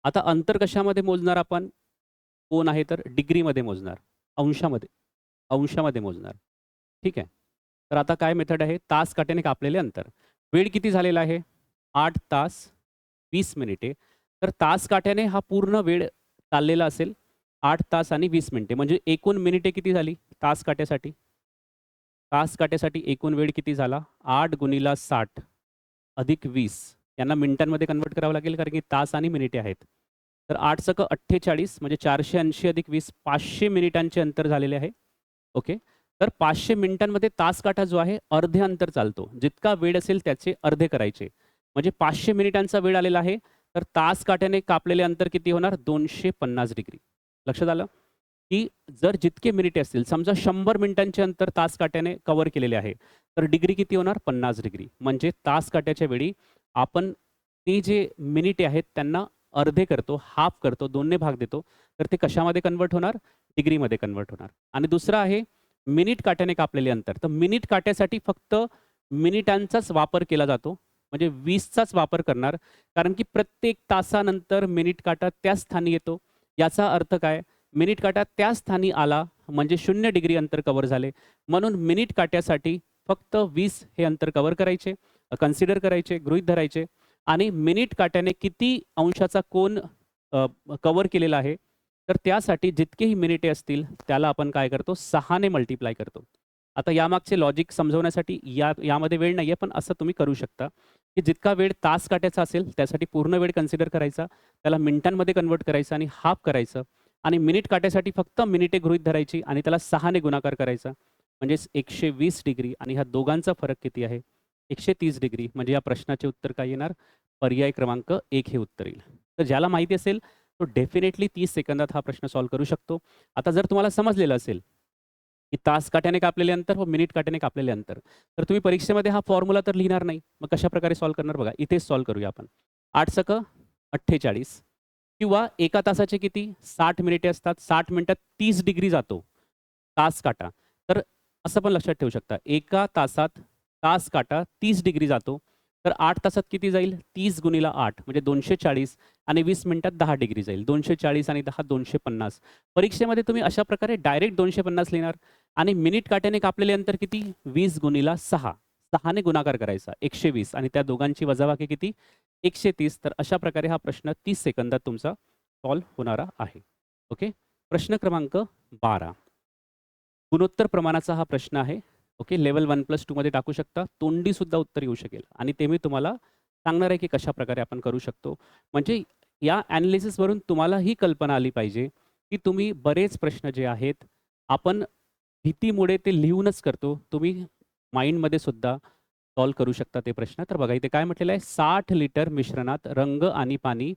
आता अंतर कशामध्ये मोजणार आपण? कोन आहे तर डिग्रीमध्ये मोजणार, अंशामध्ये, अंशामध्ये मोजणार. ठीक आहे. तर आता काय मेथड आहे? तास काट्याने कापलेले अंतर. वेळ किती झालेला आहे? 8 तास 20 मिनिटे. तर तास काट्याने हा पूर्ण वेळ चाललेला असेल 8 तास आणि 20 मिनिटे. म्हणजे एकूण मिनिटे किती झाली तास काट्यासाठी? तास काट्यासाठी एकूण वेळ किती झाला? 8 गुणिले 60 अधिक 20. यांना मिनिटांमध्ये कन्व्हर्ट करावं लागेल कारण की तास आणि मिनिटे आहेत. तर 8 सक 48 म्हणजे 480 अधिक 20 500 मिनिटांचे अंतर झालेले आहे. ओके. तर 500 मिनिटांमध्ये तास काटा जो आहे अर्धे अंतर चालतो. जितका वेळ असेल त्याचे अर्धे करायचे. म्हणजे 500 मिनिटांचा वेळ आलेला आहे. तर तास काट्याने कापलेले अंतर किती होणार? 250 डिग्री. लक्षात आलं? की जर जितके मिनिटे असतील, समजा 100 मिनिटांचे अंतर तास काट्याने कव्हर केलेले आहे, तर डिग्री किती होणार? 50 डिग्री. म्हणजे तास काट्याच्या वेळी आपण ते जे मिनिटे आहेत त्यांना अर्धे करतो, हाफ करतो, 2ने भाग देतो. तर ते कशामध्ये कन्व्हर्ट होणार? डिग्रीमध्ये कन्व्हर्ट होणार. आणि दुसरं आहे मिनिट काट्याने कापलेले अंतर. तर मिनिट काट्यासाठी फक्त मिनिटांचाच वापर केला जातो. म्हणजे 20चाच वापर करणार. कारण की प्रत्येक तासानंतर मिनिट काटा त्याच स्थानी येतो. याचा अर्थ काय? मिनिट काटा त्या स्थानी आला म्हणजे 0 डिग्री अंतर कव्हर झाले. म्हणून मिनिट काट्यासाठी फक्त 20 हे अंतर कव्हर करायचे, कन्सिडर करायचे, गृहीत धरायचे आणि मिनिट काट्याने किती अंशाचा कोन कव्हर केलेला आहे, तर त्यासाठी जितकेही मिनिटे असतील त्याला आपण काय करतो? 6ने मल्टिप्लाय करतो. आता यामागचे लॉजिक समजवण्यासाठी यामध्ये वेळ नाहीये, पण असं तुम्ही करू शकता, की जितका वेळ तास काट्याचा असेल त्यासाठी पूर्ण वेळ कन्सिडर करायचा, त्याला मिनिटांमध्ये कन्व्हर्ट करायचं आणि हाफ करायचं आणि मिनिट काट्यासाठी फक्त मिनिटे गृहीत धरायची आणि त्याला 6ने गुणाकार करायचा. म्हणजेच 120 डिग्री आणि ह्या दोघांचा फरक किती आहे? 130 डिग्री म्हणजे या प्रश्नाचे उत्तर काय येणार? पर्याय क्रमांक 1 हे उत्तर येईल. तर ज्याला माहिती असेल तो डेफिनेटली 30 सेकंदात हा प्रश्न सॉल्व्ह करू शकतो. आता जर तुम्हाला समजलेलं असेल, की तास काट्याने कापलेले अंतर व मिनिट काट्याने कापलेले अंतर, तर तुम्ही परीक्षेमध्ये हा फॉर्म्युला तर लिहिणार नाही. मग कशाप्रकारे सॉल्व्ह करणार बघा, इथेच सॉल्व्ह करूया आपण. 8 सक 48 किंवा एका तासाचे किती? 60 मिनिटे असतात. 60 मिनिटात 30 डिग्री जातो तास काटा. तर असं पण लक्षात ठेवू शकता, एका तासात तास काटा 30 डिग्री जातो. तर 8 तासात किती जाईल? 30 गुणिले 8 म्हणजे 240 आणि 20 मिनिटात 10 डिग्री जाईल. 240 आणि 10 250. परीक्षेमध्ये तुम्ही अशा प्रकारे डायरेक्ट 250 लिहिणार आणि मिनिट काट्याने कापलेले अंतर किती? 20 गुणिले 6. 6 ने गुणाकार करायचा 120 आणि त्या दोघांची वजाबाकी किती? 130. तर अशा प्रकारे हा प्रश्न 30 सेकंदात तुमचा सॉल्व्ह होणारा आहे. ओके. प्रश्न क्रमांक 12. गुणोत्तर प्रमाणाचा हा प्रश्न आहे. ओके. लेव्हल 1+2 मध्ये टाकू शकता. तोंडी सुद्धा उत्तर येऊ शकेल आणि ते मी तुम्हाला सांगणार आहे की कशाप्रकारे आपण करू शकतो. म्हणजे या एनालिसिसवरून तुम्हाला ही कल्पना आली पाहिजे, की तुम्ही बरेच प्रश्न जे आहेत, आपण भीतीमुळे ते लिहूनच करतो. तुम्ही माइंडमध्ये सुद्धा सॉल्व्ह करू शकता ते प्रश्न. तर बघा इथे काय म्हटलेलं आहे, 60 लिटर मिश्रणात रंग आणि पाणी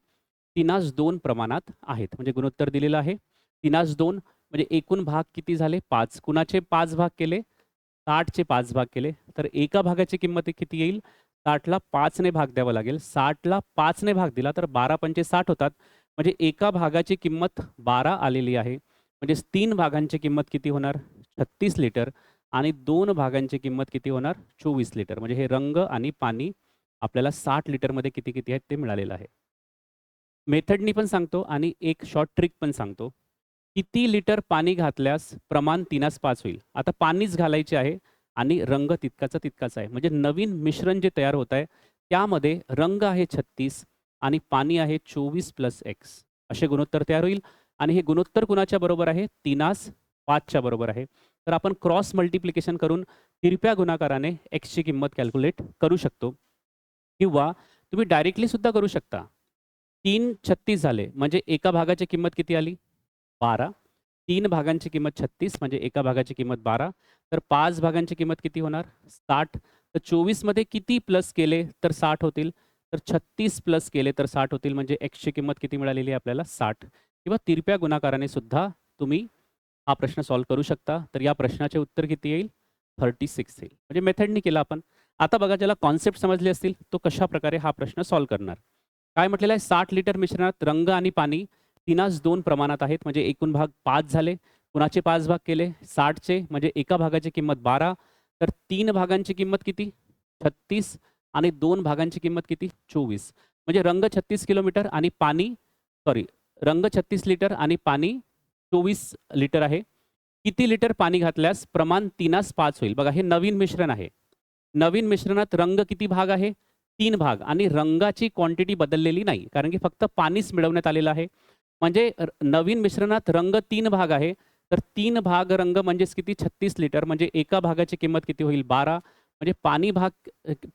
3:2 प्रमाणात आहेत. म्हणजे गुणोत्तर दिलेलं आहे. 3:2 म्हणजे एकूण भाग किती झाले? 5. कुणाचे 5 भाग केले? 60चे 5 भाग केले. तर एका भागाची किंमत किती येईल? 60ला 5 ने भाग द्यावा लागेल. 60ला 5 ने भाग दिला तर 12 पंचे 60 होतात. म्हणजे एका भागाची किंमत 12 आलेली आहे. म्हणजे 3 भागांची किंमत किती होणार? 36 लिटर आणि 2 भागांची किंमत किती होणार? 24 लिटर. म्हणजे हे रंग आणि पाणी आपल्याला 60 लिटरमध्ये किती-किती आहेत ते मिळालेलं आहे. मेथडनी पण सांगतो आणि एक शॉर्ट ट्रिक पण सांगतो. किती लिटर पाणी घातल्यास प्रमाण 3:5 होईल? आता पाणीच घालायचे आहे आणि रंग तितकाचा तितकाच आहे. म्हणजे नवीन मिश्रण जे तयार होत आहे, त्यामध्ये रंग आहे 36 आणि पाणी आहे 24 + x असे गुणोत्तर तयार होईल आणि हे गुणोत्तर कुणाच्या बरोबर आहे? 3:5च्या बरोबर आहे. तर आपण क्रॉस मल्टिप्लिकेशन करून तिरप्या गुणाकाराने xची किंमत कॅल्क्युलेट करू शकतो किंवा तुम्ही डायरेक्टली सुद्धा करू शकता. 3 36 झाले म्हणजे एका भागाची किंमत किती आली? 12. 3 भागांची किंमत 36 म्हणजे एका भागाची किंमत 12. तर 5 भागांची किंमत किती होणार? 60. तर 24 मध्ये किती प्लस केले तर 60 होतील? तर 36 प्लस केले तर 60 होतील. म्हणजे एक्सची किंमत किती मिळालेली आहे आपल्याला? 60. किंवा तिरप्या गुणाकाराने सुद्धा तुम्ही हा प्रश्न सॉल्व्ह करू शकता. तर या प्रश्नाचे उत्तर किती येईल? 36 येईल. म्हणजे मेथडनी केलं आपण. आता बघा ज्याला कॉन्सेप्ट समजले असतील, तो कशाप्रकारे हा प्रश्न सॉल्व्ह करणार. काय म्हटलेलं आहे? 60 लिटर मिश्रणात रंग आणि पाणी 3:2 प्रमाणात आहेत. म्हणजे एकूण भाग 5 झाले. कुणाचे 5 भाग केले? 60चे म्हणजे एका भागाची किंमत 12. तर 3 भागांची किंमत किती? 36 आणि 2 भागांची किंमत किती? 24. म्हणजे रंग 36 किलोमीटर आणि पाणी रंग 36 लिटर आणि पाणी 24 लिटर आहे. किती लिटर पाणी घातल्यास प्रमाण 3:5 होईल? बघा हे नवीन मिश्रण आहे. नवीन मिश्रणात रंग किती भाग आहे? 3 भाग आणि रंगाची क्वांटिटी बदललेली नाही. कारण की फक्त पाणीच मिळवण्यात आलेलं आहे. म्हणजे नवीन मिश्रणात रंग 3 भाग आहे. तर 3 भाग रंग म्हणजेच किती? 36 लिटर. म्हणजे एका भागाची किंमत किती होईल? 12. म्हणजे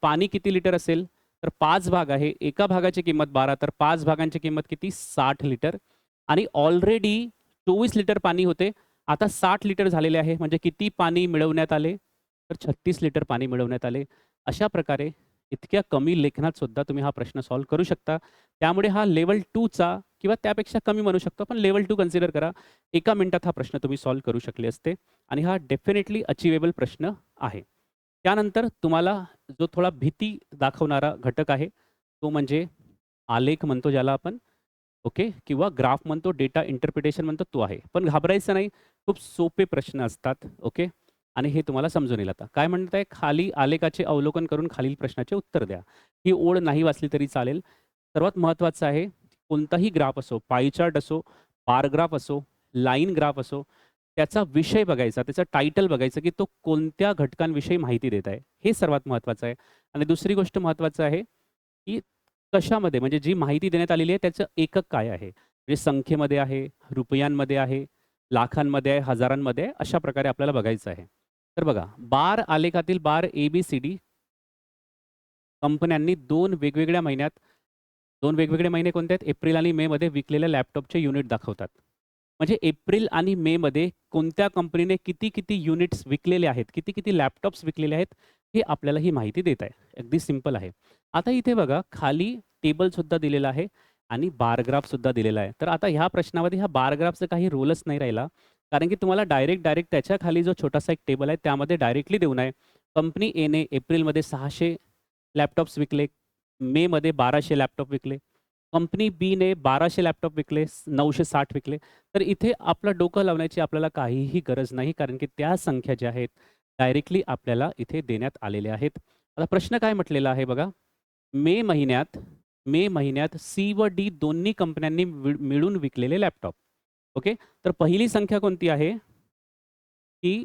पाणी किती लिटर असेल? तर 5 भाग आहे. एका भागाची किंमत 12 तर 5 भागांची किंमत किती? 60 लिटर आणि ऑलरेडी 24 लिटर पाणी होते. आता 60 लिटर झालेले आहे. म्हणजे किती पाणी मिळवण्यात आले? तर 36 लिटर पाणी मिळवण्यात आले. अशा प्रकारे इतक्या कमी लेखनात सुद्धा तुम्ही हा प्रश्न सॉल्व्ह करू शकता. त्यामुळे हा लेव्हल 2चा किंवा त्यापेक्षा कमी म्हणू शकतो. पण लेव्हल 2 कन्सिडर करा. एका मिनिटात हा प्रश्न तुम्ही सॉल्व्ह करू शकले असते आणि हा डेफिनेटली अचिवेबल प्रश्न आहे. त्यानंतर तुम्हाला जो थोडा भीती दाखवणारा घटक आहे, तो म्हणजे आलेख म्हणतो ज्याला आपण, ओके, किंवा ग्राफ म्हणतो, डेटा इंटरप्रिटेशन म्हणतो, तो आहे. पण घाबरायचं नाही. खूप सोपे प्रश्न असतात. ओके. आणि हे तुम्हाला समजून येईल आता. काय म्हणत आहे? खाली आलेखाचे अवलोकन करून खालील प्रश्नाचे उत्तर द्या. ही ओळ नाही वाचली तरी चालेल. सर्वात महत्त्वाचं आहे, कोणताही ग्राफ असो, पाई चार्ट असो, बार ग्राफ असो, लाईन ग्राफ असो, त्याचा विषय बघायचा, त्याचं टायटल बघायचं, की तो कोणत्या घटकांविषयी माहिती देत आहे. हे सर्वात महत्त्वाचं आहे. आणि दुसरी गोष्ट महत्त्वाचं आहे, की कशामध्ये म्हणजे जी माहिती देण्यात आलेली आहे त्याचं एकक काय आहे. म्हणजे संख्येमध्ये आहे, रुपयांमध्ये आहे, लाखांमध्ये आहे, हजारांमध्ये आहे, अशा प्रकारे आपल्याला बघायचं आहे. तर बघा, बार आलेखातील बार ABCD कंपन्यांनी 2 वेगवेगळ्या महिन्यात 2 वेगवेगळे महिने कोणते आहेत? एप्रिल आणि मेमध्ये विकलेल्या लॅपटॉपचे युनिट दाखवतात. म्हणजे एप्रिल आणि मेमध्ये कोणत्या कंपनीने किती-किती युनिट्स विकलेले आहेत, किती-किती लॅपटॉप्स विकलेले आहेत, हे आपल्याला ही माहिती देत आहे. अगदी सिंपल आहे. आता इथे बघा खाली टेबलसुद्धा दिलेला आहे आणि बार ग्राफसुद्धा दिलेला आहे. तर आता ह्या प्रश्नामध्ये ह्या बार ग्राफचा काही रोलच नाही राहिला. कारण की तुम्हाला डायरेक्ट त्याच्या खाली जो छोटासा एक टेबल आहे त्यामध्ये डायरेक्टली देऊन आहे. कंपनी एने एप्रिलमध्ये 600 लॅपटॉप्स विकले. मेमध्ये 1200 लॅपटॉप विकले. कंपनी बीने 1200 लॅपटॉप विकले, 960 विकले. तर इथे आपलं डोकं लावण्याची आपल्याला काहीही गरज नाही, कारण की त्या संख्या ज्या आहेत डायरेक्टली आपल्याला इथे देण्यात आलेल्या आहेत. आता प्रश्न काय म्हटलेला आहे बघा, मे महिन्यात मे महिन्यात सी व डी दोन्ही कंपन्यांनी मिळून विकलेले लॅपटॉप. ओके. तर पहिली संख्या कोणती आहे, की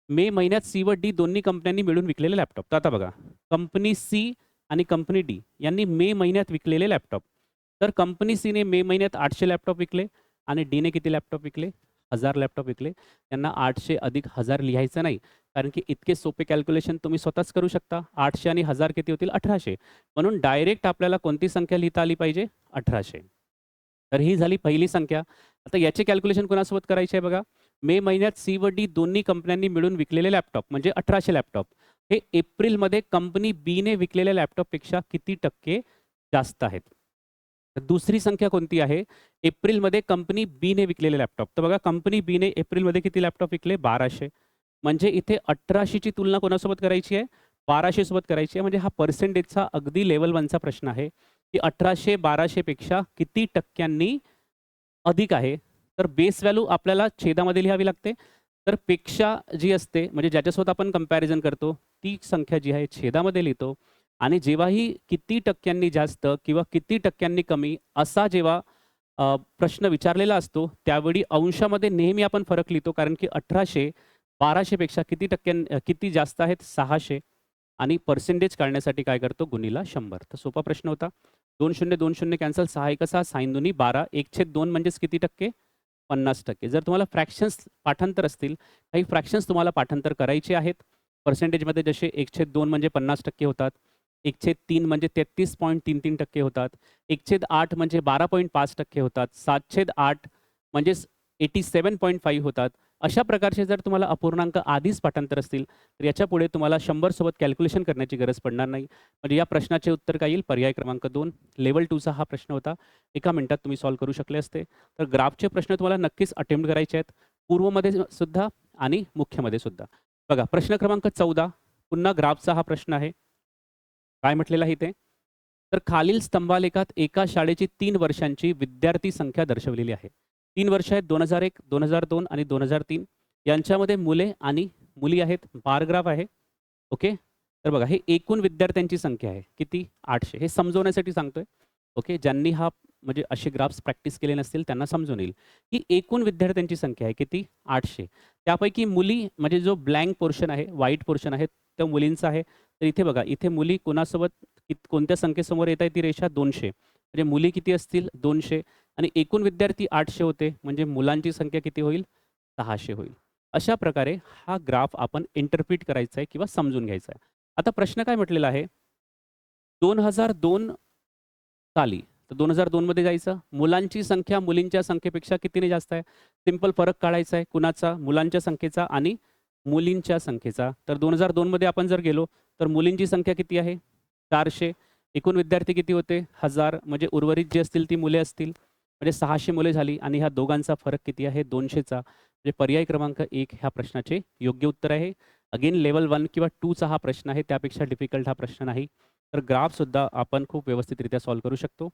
मे महिन्यात सी व डी दोन्ही कंपन्यांनी मिळून विकलेले लॅपटॉप. तर आता बघा, कंपनी सी आणि कंपनी डी यांनी मे महिन्यात विकलेले लॅपटॉप. तर कंपनी सीने मे महिन्यात 800 लॅपटॉप विकले आणि डीने किती लॅपटॉप विकले? 1000 लॅपटॉप विकले. त्यांना 800 अधिक 1000 लिहायचं नाही, कारण की इतके सोपे कॅल्क्युलेशन तुम्ही स्वतःच करू शकता. 800 आणि 1000 किती होतील? 1800. म्हणून डायरेक्ट आपल्याला कोणती संख्या लिहिता आली पाहिजे? 1800. तर ही झाली पहिली संख्या. आता याचे कॅल्क्युलेशन कोणासोबत करायचे आहे बघा. मे महिन्यात सी व डी दोन्ही कंपन्यांनी मिळून विकलेले लॅपटॉप म्हणजे 1800 लॅपटॉप. हे एप्रिलमध्ये कंपनी बीने विकलेल्या लॅपटॉपपेक्षा किती टक्के जास्त आहेत? तर दुसरी संख्या कोणती आहे? एप्रिलमध्ये कंपनी बीने विकलेले लॅपटॉप. तर बघा कंपनी बीने एप्रिलमध्ये किती लॅपटॉप विकले? 1200. म्हणजे इथे 1800 ची तुलना कोणासोबत करायची आहे? 1200 सोबत करायची आहे. म्हणजे हा पर्सेंटेजचा अगदी लेव्हल 1 चा प्रश्न आहे, की 1800 1200 पेक्षा किती टक्क्यांनी अधिक आहे. तर बेस व्हॅल्यू आपल्याला छेदामध्ये लिहावी लागते. तर पेक्षा जी असते म्हणजे ज्याच्यासोबत आपण कंपॅरिझन करतो, ती संख्या जी आहे छेदामध्ये लिहितो आणि जेव्हाही किती टक्क्यांनी जास्त किंवा किती टक्क्यांनी कमी असा जेव्हा प्रश्न विचारलेला असतो, त्यावेळी अंशामध्ये नेहमी आपण फरक लिहितो. कारण की 1800 1200 पेक्षा किती जास्त आहेत? 600 आणि पर्सेंटेज काढण्यासाठी काय करतो? गुणिला 100. तर सोपा प्रश्न होता. 2 शून्य 2 शून्य कॅन्सल, 6 1 6, 6 2 12, 1/2 म्हणजेच किती टक्के? 50%. जर तुम्हाला फ्रॅक्शन्स पाठांतर असतील, काही फ्रॅक्शन्स तुम्हाला पाठांतर करायचे आहेत. पर्सेंटेजमध्ये जसे 1/2 म्हणजे 50% होतात. 1/3 म्हणजे 33.33% होतात. 1/8 म्हणजे 12.5% होतात. 7/8 म्हणजेच 87.5 होतात. अशा प्रकारचे जर तुम्हाला अपूर्णांक आधीच पाठांतर असतील, तर याच्यापुढे तुम्हाला 100 सोबत कॅल्क्युलेशन करण्याची गरज पडणार नाही. म्हणजे या प्रश्नाचे उत्तर काय येईल? पर्याय क्रमांक 2. लेव्हल 2 चा हा प्रश्न होता. एका मिनिटात तुम्ही सॉल्व्ह करू शकले असते. तर ग्राफचे प्रश्न तुम्हाला नक्कीच अटेम्प्ट करायचे आहेत. पूर्वमध्ये सुद्धा आणि मुख्यमध्ये सुद्धा. बघा प्रश्न क्रमांक 14 पुन्हा ग्राफचा हा प्रश्न आहे. काय म्हटलेलं आहे इथे? तर खालील स्तंभालेखात एका शाळेची 3 वर्षांची विद्यार्थी संख्या दर्शवलेली आहे. 3 वर्ष आहेत 2001, 2002 आणि 2003. यांच्यामध्ये मुले आणि मुली आहेत. बार ग्राफ आहे. ओके. तर बघा हे एकूण विद्यार्थ्यांची संख्या आहे. किती? 800. हे समजवण्यासाठी सांगतोय. ओके. ज्यांनी हा म्हणजे असे ग्राफ्स प्रॅक्टिस केले नसतील त्यांना समजून येईल, की एकूण विद्यार्थ्यांची संख्या आहे किती? 800. त्यापैकी मुली म्हणजे जो ब्लँक पोर्शन आहे, व्हाईट पोर्शन आहे, तो मुलींचा आहे. तर इथे बघा, इथे मुली कोणासोबत कोणत्या संख्येसमोर येत आहे ती रेषा? 200. म्हणजे मुली किती असतील? 200 आणि एकूण विद्यार्थी 800 होते. म्हणजे मुलांची संख्या किती होईल? 600 होईल. अशा प्रकारे हा ग्राफ आपण इंटरप्रिट करायचा आहे किंवा समजून घ्यायचा आहे. आता प्रश्न काय म्हटलेला आहे? 2002 साली. तर 2002 मध्ये जायचं. मुलांची संख्या मुलींच्या संख्येपेक्षा कितीने जास्त आहे? सिंपल फरक काढायचा आहे. कुणाचा? मुलांच्या संख्येचा आणि मुलींच्या संख्येचा. तर 2002 मध्ये आपण जर गेलो, तर मुलींची संख्या किती आहे? 400. एकूण विद्यार्थी किती होते? 1000. म्हणजे उर्वरित जी असतील ती मुले असतील. म्हणजे 600 मुले झाली आणि ह्या दोघांचा फरक किती आहे? 200चा. म्हणजे पर्याय क्रमांक 1 ह्या प्रश्नाचे योग्य उत्तर आहे. अगेन लेव्हल 1 किंवा 2 चा हा प्रश्न आहे. त्यापेक्षा डिफिकल्ट हा प्रश्न नाही. तर ग्राफसुद्धा आपण खूप व्यवस्थितरित्या सॉल्व्ह करू शकतो.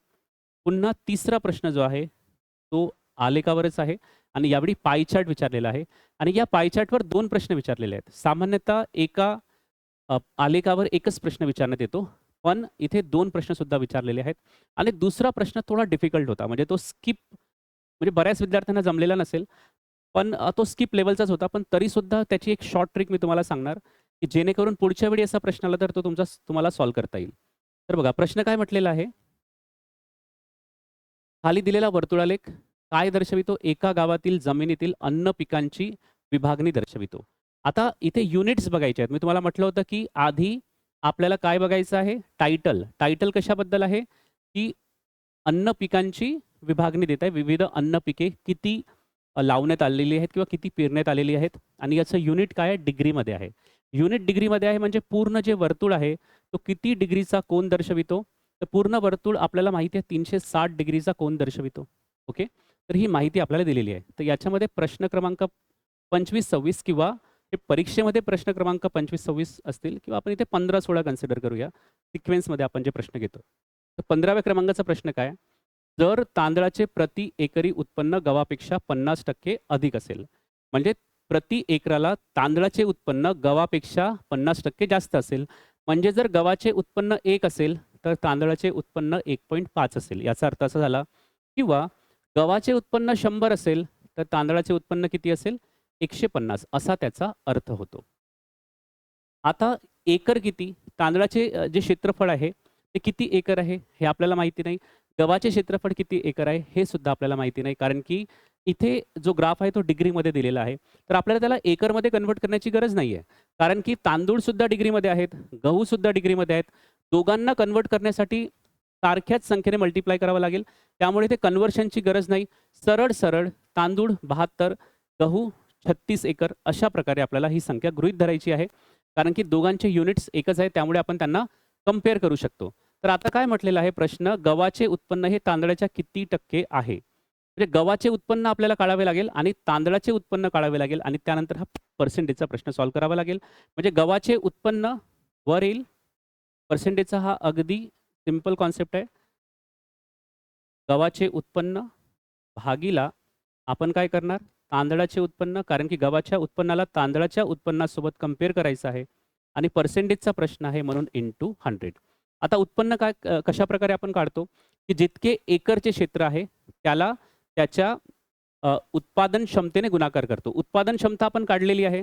पुन्हा तिसरा प्रश्न जो आहे, तो आलेखावरच आहे आणि यावेळी पाय चार्ट विचारलेला आहे आणि या पाय चार्टवर 2 प्रश्न विचारलेले आहेत. सामान्यतः एका आलेखावर एकच प्रश्न विचारण्यात येतो. पण इथे 2 प्रश्नसुद्धा विचारलेले आहेत आणि दुसरा प्रश्न थोडा डिफिकल्ट होता. म्हणजे तो स्किप म्हणजे बऱ्याच विद्यार्थ्यांना जमलेला नसेल. पण तो स्किप लेव्हलचाच होता. पण तरीसुद्धा त्याची एक शॉर्ट ट्रिक मी तुम्हाला सांगणार, की जेणेकरून पुढच्या वेळी असा प्रश्न आला तर तो तुम्हाला सॉल्व्ह करता येईल. तर बघा प्रश्न काय म्हटलेला आहे? खाली दिलेला वर्तुळालेख काय दर्शवितो? एका गावातील जमिनीतील अन्न पिकांची विभागणी दर्शवितो. आता इथे युनिट्स बघायचे आहेत. मी तुम्हाला म्हटलं होतं, की आधी आपल्याला काय बघायचं आहे? टायटल. टायटल कशाबद्दल आहे? की अन्न पिकांची विभागणी देत आहे. विविध अन्न पिके किती लावण्यात आलेली आहेत किंवा किती पेरण्यात आलेली आहेत आणि याचं युनिट काय आहे? डिग्रीमध्ये आहे. युनिट डिग्रीमध्ये आहे म्हणजे पूर्ण जे वर्तुळ आहे तो किती डिग्रीचा कोन दर्शवितो? तर पूर्ण वर्तुळ आपल्याला माहिती आहे 360 डिग्रीचा कोन दर्शवितो. ओके. तर ही माहिती आपल्याला दिलेली आहे. तर याच्यामध्ये प्रश्न क्रमांक 25-26 किंवा हे परीक्षेमध्ये प्रश्न क्रमांक 25-26 असतील किंवा आपण इथे 15-16 कन्सिडर करूया. सिक्वेन्समध्ये आपण जे प्रश्न घेतो. तर 15व्या क्रमांकाचा प्रश्न काय आहे? जर तांदळाचे प्रति एकरी उत्पन्न गव्हापेक्षा 50% अधिक असेल, म्हणजे प्रति एकराला तांदळाचे उत्पन्न गव्हापेक्षा 50% जास्त असेल. म्हणजे जर गव्हाचे उत्पन्न 1 असेल, तर तांदळाचे उत्पन्न 1.5 असेल. याचा अर्थ असा झाला किंवा गव्हाचे उत्पन्न 100 असेल, तर तांदळाचे उत्पन्न किती असेल? 150 असा त्याचा अर्थ होतो. आता एकर किती? तांदळाचे जे क्षेत्रफळ आहे, ते किती एकर आहे? हे आपल्याला माहिती नाही. गव्हाचे क्षेत्रफळ किती एकर आहे? हे सुद्धा आपल्याला माहिती नाही. कारण की इथे जो ग्राफ आहे तो डिग्रीमध्ये दिलेला आहे. तर आपल्याला त्याला एकरमध्ये कन्व्हर्ट करण्याची गरज नाही आहे. कारण की तांदूळसुद्धा डिग्रीमध्ये आहेत, गहूसुद्धा डिग्रीमध्ये आहेत. दोघांना कन्व्हर्ट करण्यासाठी सारख्याच संख्येने मल्टिप्लाय करावं लागेल. त्यामुळे ते कन्व्हर्शनची गरज नाही. सरळ-सरळ तांदूळ 72, गहू 36 एकर अशा प्रकारे आपल्याला ही संख्या गृहीत धरायची आहे. कारण की दोघांचे युनिट्स एकच आहेत त्यामुळे आपण त्यांना कंपेअर करू शकतो. तर आता काय म्हटलेलं आहे प्रश्न, गव्हाचे उत्पन्न हे तांदळाच्या किती टक्के आहे? म्हणजे गव्हाचे उत्पन्न आपल्याला काढावे लागेल आणि तांदळाचे उत्पन्न काढावे लागेल आणि त्यानंतर हा पर्सेंटेजचा प्रश्न सॉल्व्ह करावा लागेल. म्हणजे गव्हाचे उत्पन्न वर येईल, पर्सेंटेजचा हा अगदी सिंपल कॉन्सेप्ट आहे. गव्हाचे उत्पन्न भागीला आपण काय करणार? तांदळाचे उत्पन्न, कारण की गव्हाच्या उत्पन्नाला तांदळाच्या उत्पन्नासोबत कंपेअर करायचं आहे आणि पर्सेंटेजचा प्रश्न आहे म्हणून इंटू 100. आता उत्पन्न काय कशाप्रकारे आपण काढतो, की जितके एकरचे क्षेत्र आहे त्याला त्याच्या उत्पादन क्षमतेने गुणाकार करतो. उत्पादन क्षमता आपण काढलेली आहे.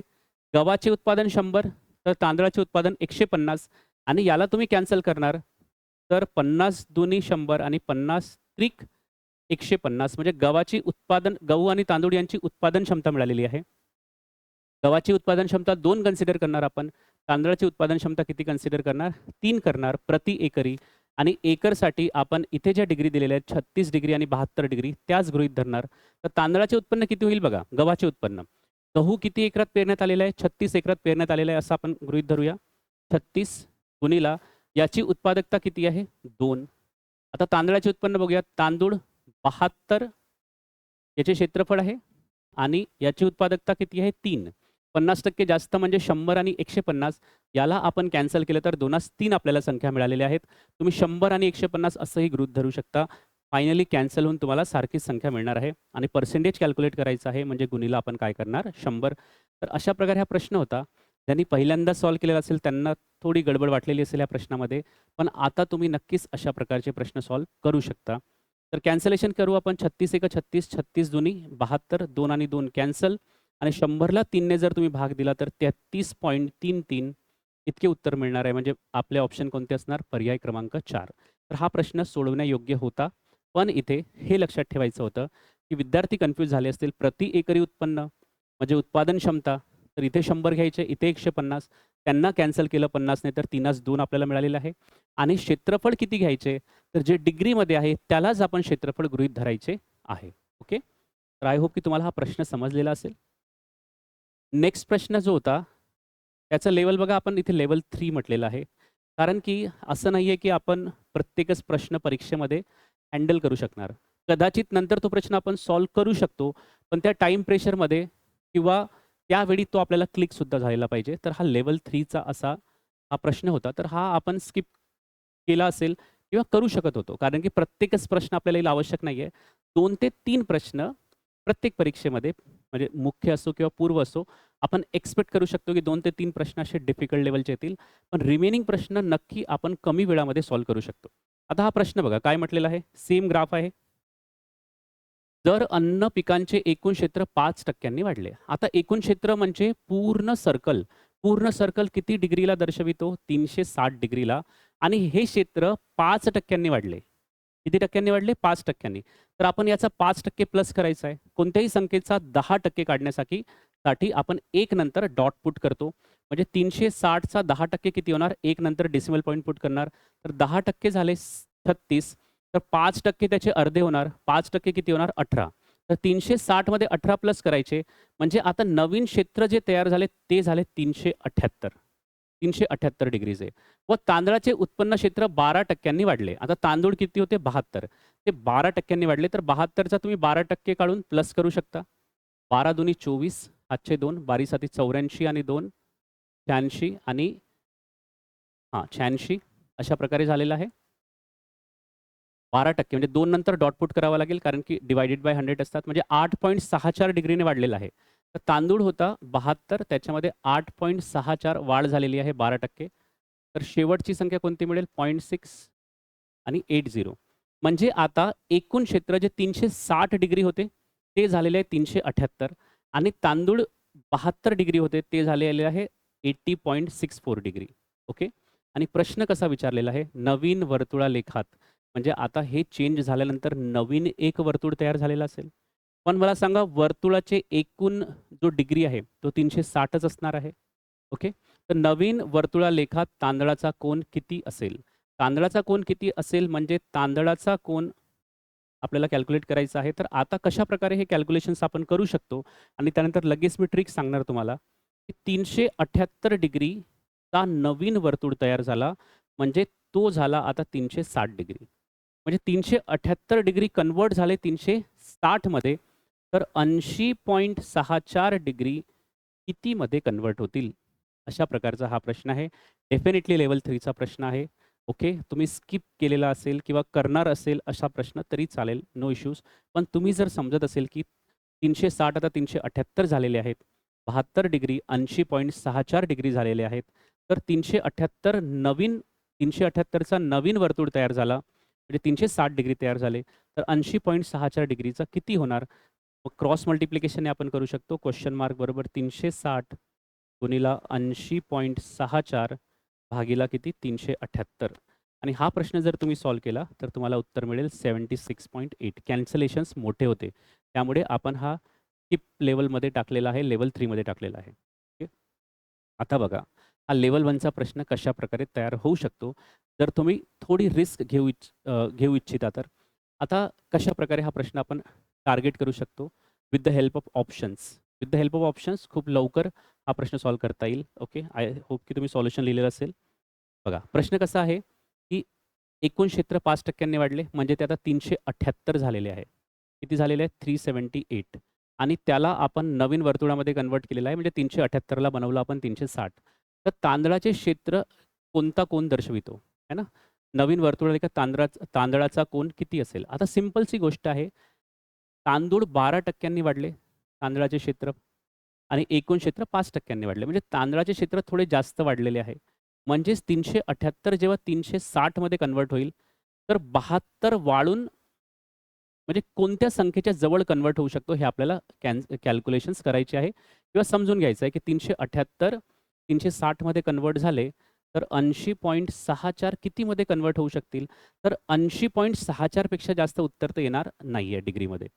गव्हाचे उत्पादन 100 तर तांदळाचे उत्पादन 150 आणि याला तुम्ही कॅन्सल करणार. तर 50 दुनी 100 आणि 50 त्रिक 150 म्हणजे गव्हाची उत्पादन, गहू आणि तांदूळ यांची उत्पादन क्षमता मिळालेली आहे. गव्हाची उत्पादन क्षमता 2 कन्सिडर करणार आपण. तांदळाची उत्पादन क्षमता किती कन्सिडर करणार? 3 करणार प्रति एकरी आणि एकरसाठी आपण इथे ज्या डिग्री दिलेल्या आहेत 36 डिग्री आणि 72 डिग्री त्याच गृहीत धरणार. तर तांदळाचे उत्पन्न किती होईल बघा, गव्हाचे उत्पन्न. गहू किती एकरात पेरण्यात आलेला आहे? 36 एकरात पेरण्यात आलेला आहे असं आपण गृहीत धरूया. 36 गुणिला याची उत्पादकता किती आहे? 2. आता तांदळाचे उत्पन्न बघूया. तांदूळ 72 याचे क्षेत्रफळ आहे आणि याची उत्पादकता किती आहे? 3. 50% जास्त म्हणजे 100 आणि 150 याला आपण कॅन्सल केलं तर 2 3 आपल्याला संख्या मिळालेल्या आहेत. तुम्ही 100 आणि 150 असंही गृहीत धरू शकता. फायनली कॅन्सल होऊन तुम्हाला सारखीच संख्या मिळणार आहे आणि पर्सेंटेज कॅल्क्युलेट करायचं आहे म्हणजे गुणीला आपण काय करणार? 100. तर अशा प्रकारे हा प्रश्न होता. ज्यांनी पहिल्यांदा सॉल्व्ह केलेला असेल त्यांना थोडी गडबड वाटलेली असेल या प्रश्नामध्ये. पण आता तुम्ही नक्कीच अशा प्रकारचे प्रश्न सॉल्व्ह करू शकता. तर कॅन्सलेशन करू आपण. 36 एका 36, 36 दुनी 72, 2 आणि 2 कॅन्सल आणि 100ला 3 ने जर तुम्ही भाग दिला तर 33.33 इतके उत्तर मिळणार आहे. म्हणजे आपले ऑप्शन कोणते असणार? पर्याय क्रमांक 4. तर हा प्रश्न सोडवण्यायोग्य होता. पण इथे हे लक्षात ठेवायचं होतं, की विद्यार्थी कन्फ्यूज झाले असतील. प्रति एकरी उत्पन्न म्हणजे उत्पादन क्षमता, तर इथे 100 घ्यायचे, इथे 150. त्यांना कॅन्सल केलं 50 ने तर 3 2 आपल्याला मिळालेलं आहे. आणि क्षेत्रफळ किती घ्यायचे? तर जे डिग्रीमध्ये आहे त्यालाच आपण क्षेत्रफळ गृहीत धरायचे आहे. ओके. तर आय होप की तुम्हाला हा प्रश्न समजलेला असेल. नेक्स्ट प्रश्न जो होता त्याचं लेवल बघा, आपण इथे लेवल 3 म्हटलेलं आहे. कारण की असं नाही आहे की आपण प्रत्येकच प्रश्न परीक्षेमध्ये हँडल करू शकणार. कदाचित नंतर तो प्रश्न आपण सॉल्व्ह करू शकतो, पण त्या टाईम प्रेशरमध्ये किंवा त्यावेळी तो आपल्याला क्लिकसुद्धा झालेला पाहिजे. तर हा लेवल 3चा असा हा प्रश्न होता. तर हा आपण स्किप केला असेल किंवा करू शकत होतो. कारण की प्रत्येकच प्रश्न आपल्याला येईल आवश्यक नाही आहे. 2 ते 3 प्रश्न प्रत्येक परीक्षेमध्ये म्हणजे मुख्य असो किंवा पूर्व असो, आपण एक्स्पेक्ट करू शकतो की 2 ते 3 प्रश्न असे डिफिकल्ट लेव्हलचे येतील. पण रिमेनिंग प्रश्न नक्की आपण कमी वेळामध्ये सॉल्व्ह करू शकतो. आता हा प्रश्न बघा काय म्हटलेला आहे. सेम ग्राफ आहे. जर अन्न पिकांचे एकूण क्षेत्र 5% वाढले. आता एकूण क्षेत्र म्हणजे पूर्ण सर्कल. पूर्ण सर्कल किती डिग्रीला दर्शवितो? 360 डिग्रीला आणि हे क्षेत्र 5% वाढले. किती टक्क्यांनी वाढले? 5%. तर आपण याचा 5% प्लस करायचा आहे. कोणत्याही संख्येचा 10% काढण्यासाठी आपण 1 नंतर डॉट पुट करतो. म्हणजे 360चा 10% किती होणार? 1 नंतर डेसिमल पॉइंट पुट करणार. तर 10% झाले 36. तर 5% त्याचे अर्धे होणार. 5% किती होणार? 18. तर 360 मध्ये 18 प्लस करायचे, म्हणजे आता नवीन क्षेत्र जे तयार झाले ते झाले 378. 378 डिग्रीज आहे. व तांदळाचे उत्पन्न क्षेत्र 12% वाढले. आता तांदूळ किती होते? 72. ते 12% वाढले, तर 72चा तुम्ही 12% काढून प्लस करू शकता. 12 दुनी 24, हातचे 2, 12 साती 84 आणि 2 86 आणि 86 अशा प्रकारे झालेलं आहे. 12% म्हणजे 2 नंतर डॉट पुट करावा लागेल, कारण की डिव्हायडेड बाय 100 असतात. म्हणजे 8.64 डिग्रीने वाढलेला आहे. तर तांदूळ होता 72, त्याच्यामध्ये 8.64 वाढ झालेली आहे 12%. तर शेवटची संख्या कोणती मिळेल? 0.6 आणि 80. म्हणजे आता एकूण क्षेत्र जे 360 डिग्री होते, ते झालेले आहे 378 आणि तांदूळ 72 डिग्री होते, ते झालेले आहे 80.64 डिग्री. ओके. आणि प्रश्न कसा विचारलेला आहे? नवीन वर्तुळालेखात, म्हणजे आता हे चेंज झाल्यानंतर नवीन एक वर्तुळ तयार झालेला असेल. पण मला सांगा, वर्तुळाचे एकूण जो डिग्री आहे तो 360च असणार आहे. ओके. तर नवीन वर्तुळालेखात तांदळाचा कोन किती असेल? तांदळाचा कोन किती असेल म्हणजे तांदळाचा कोन आपल्याला कॅल्क्युलेट करायचा आहे. तर आता कशाप्रकारे हे कॅल्क्युलेशन्स आपण करू शकतो आणि त्यानंतर लगेच मी ट्रिक सांगणार तुम्हाला, की 378 डिग्रीचा नवीन वर्तुळ तयार झाला, म्हणजे तो झाला आता 360 डिग्री. म्हणजे 378 डिग्री कन्व्हर्ट झाले 360 मध्ये, तर 80.64 डिग्री कितीमध्ये कन्व्हर्ट होतील? अशा प्रकारचा हा प्रश्न आहे. डेफिनेटली लेव्हल 3चा प्रश्न आहे. ओके. तुम्ही स्किप केलेला असेल किंवा करणार असेल असा प्रश्न तरी चालेल, नो इश्यूज. पण तुम्ही जर समजत असेल की 360 आता 378 झालेले आहेत, 72 डिग्री 80.64 डिग्री झालेले आहेत, तर 378 नवीन 378चा नवीन वर्तुळ तयार झाला, म्हणजे 360 डिग्री तयार झाले, तर 80.64 डिग्रीचा किती होणार? मग क्रॉस मल्टिप्लिकेशनने आपण करू शकतो. क्वेश्चन मार्क बरोबर 360 गुणिला 80.64 भागीला किती? 378. आणि हा प्रश्न जर तुम्ही सॉल्व्ह केला, तर तुम्हाला उत्तर मिळेल 76.8. कॅन्सलेशन्स मोठे होते. त्यामुळे आपण हा स्किप लेव्हलमध्ये टाकलेला आहे, लेव्हल 3 मध्ये टाकलेला आहे. ओके. आता बघा, हा लेव्हल 1चा प्रश्न कशाप्रकारे तयार होऊ शकतो, जर तुम्ही थोडी रिस्क घेऊ इच्छिता तर. आता कशाप्रकारे हा प्रश्न आपण टार्गेट करू शकतो? With the help of options. With the help of options खूप लवकर हा प्रश्न सॉल्व्ह करता येईल. ओके. आय होप की तुम्ही सॉल्युशन लिहिलेलं असेल. बघा, प्रश्न कसा आहे, की एकूण क्षेत्र 5% वाढले, म्हणजे ते आता 378 झालेले आहे. किती झालेले आहेत? 378. आणि त्याला आपण नवीन वर्तुळामध्ये कन्व्हर्ट केलेलं आहे, म्हणजे 378ला बनवलं आपण 360. तर तांदळाचे क्षेत्र कोणता कोन दर्शवितो? आहे ना? नवीन वर्तुळालेखात तांदळाचा कोन किती असेल? आता सिंपलची गोष्ट आहे. तांदूळ 12% वाढले, तांदळाचे क्षेत्र, आणि एकूण क्षेत्र 5% वाढले. म्हणजे तांदळाचे क्षेत्र थोडे जास्त वाढलेले आहे. म्हणजेच 378 जेव्हा 360 मध्ये कन्व्हर्ट होईल, तर 72 वाढून म्हणजे कोणत्या संख्येच्या जवळ कन्व्हर्ट होऊ शकतो हे आपल्याला कॅल्क्युलेशन्स करायचे आहे किंवा समजून घ्यायचं आहे, की 378 360 मध्ये कन्व्हर्ट झाले, तर 80.64 कितीमध्ये कन्व्हर्ट होऊ शकतील? तर 80.64 पेक्षा जास्त उत्तर तर येणार नाही आहे डिग्रीमध्ये.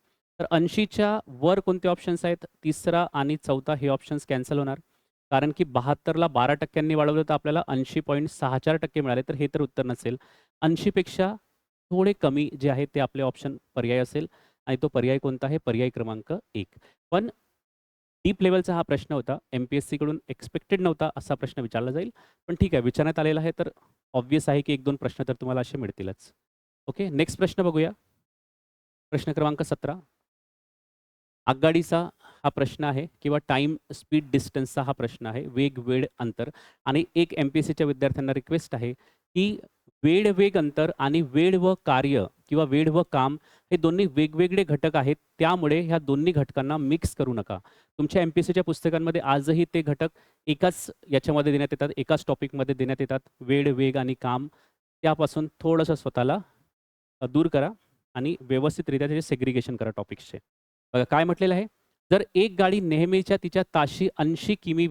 तर 80च्या वर कोणते ऑप्शन्स आहेत? तिसरा आणि चौथा हे ऑप्शन्स कॅन्सल होणार. कारण की 72ला 12%नी वाढवलं तर आपल्याला 80.64% मिळाले, तर हे तर उत्तर नसेल. 80 पेक्षा थोडे कमी जे आहे ते आपले ऑप्शन पर्याय असेल, आणि तो पर्याय कोणता आहे? पर्याय क्रमांक 1. पण डीप लेव्हलचा हा प्रश्न होता. एम-पी-एस-सीकडून एक्स्पेक्टेड नव्हता असा प्रश्न विचारला जाईल. पण ठीक आहे, विचारण्यात आलेला आहे, तर ऑब्व्हियस आहे की 1-2 प्रश्न तर तुम्हाला असे मिळतीलच. ओके. नेक्स्ट प्रश्न बघूया. प्रश्न क्रमांक 17. आगगाडीचा हा प्रश्न आहे किंवा टाईम, स्पीड, डिस्टन्सचा हा प्रश्न आहे. वेग, वेळ, अंतर. आणि एक एम-पी-एस-सीच्या विद्यार्थ्यांना रिक्वेस्ट आहे, की वेळ, वेग, अंतर आणि वेळ व कार्य किंवा वेळ व काम हे दोन्ही वेगवेगळे घटक आहेत. त्यामुळे ह्या दोन्ही घटकांना मिक्स करू नका. तुमच्या एम-पी-एस-सीच्या पुस्तकांमध्ये आजही ते घटक एकाच याच्यामध्ये देण्यात येतात, एकाच टॉपिकमध्ये देण्यात येतात. वेळ, वेग आणि काम. त्यापासून थोडंसं स्वतःला दूर करा आणि व्यवस्थितरित्या त्याचे सेग्रिगेशन करा टॉपिक्सचे. बघा काय म्हटलेलं आहे, जर एक गाडी नेहमीच्या तिच्या ताशी 80 किमी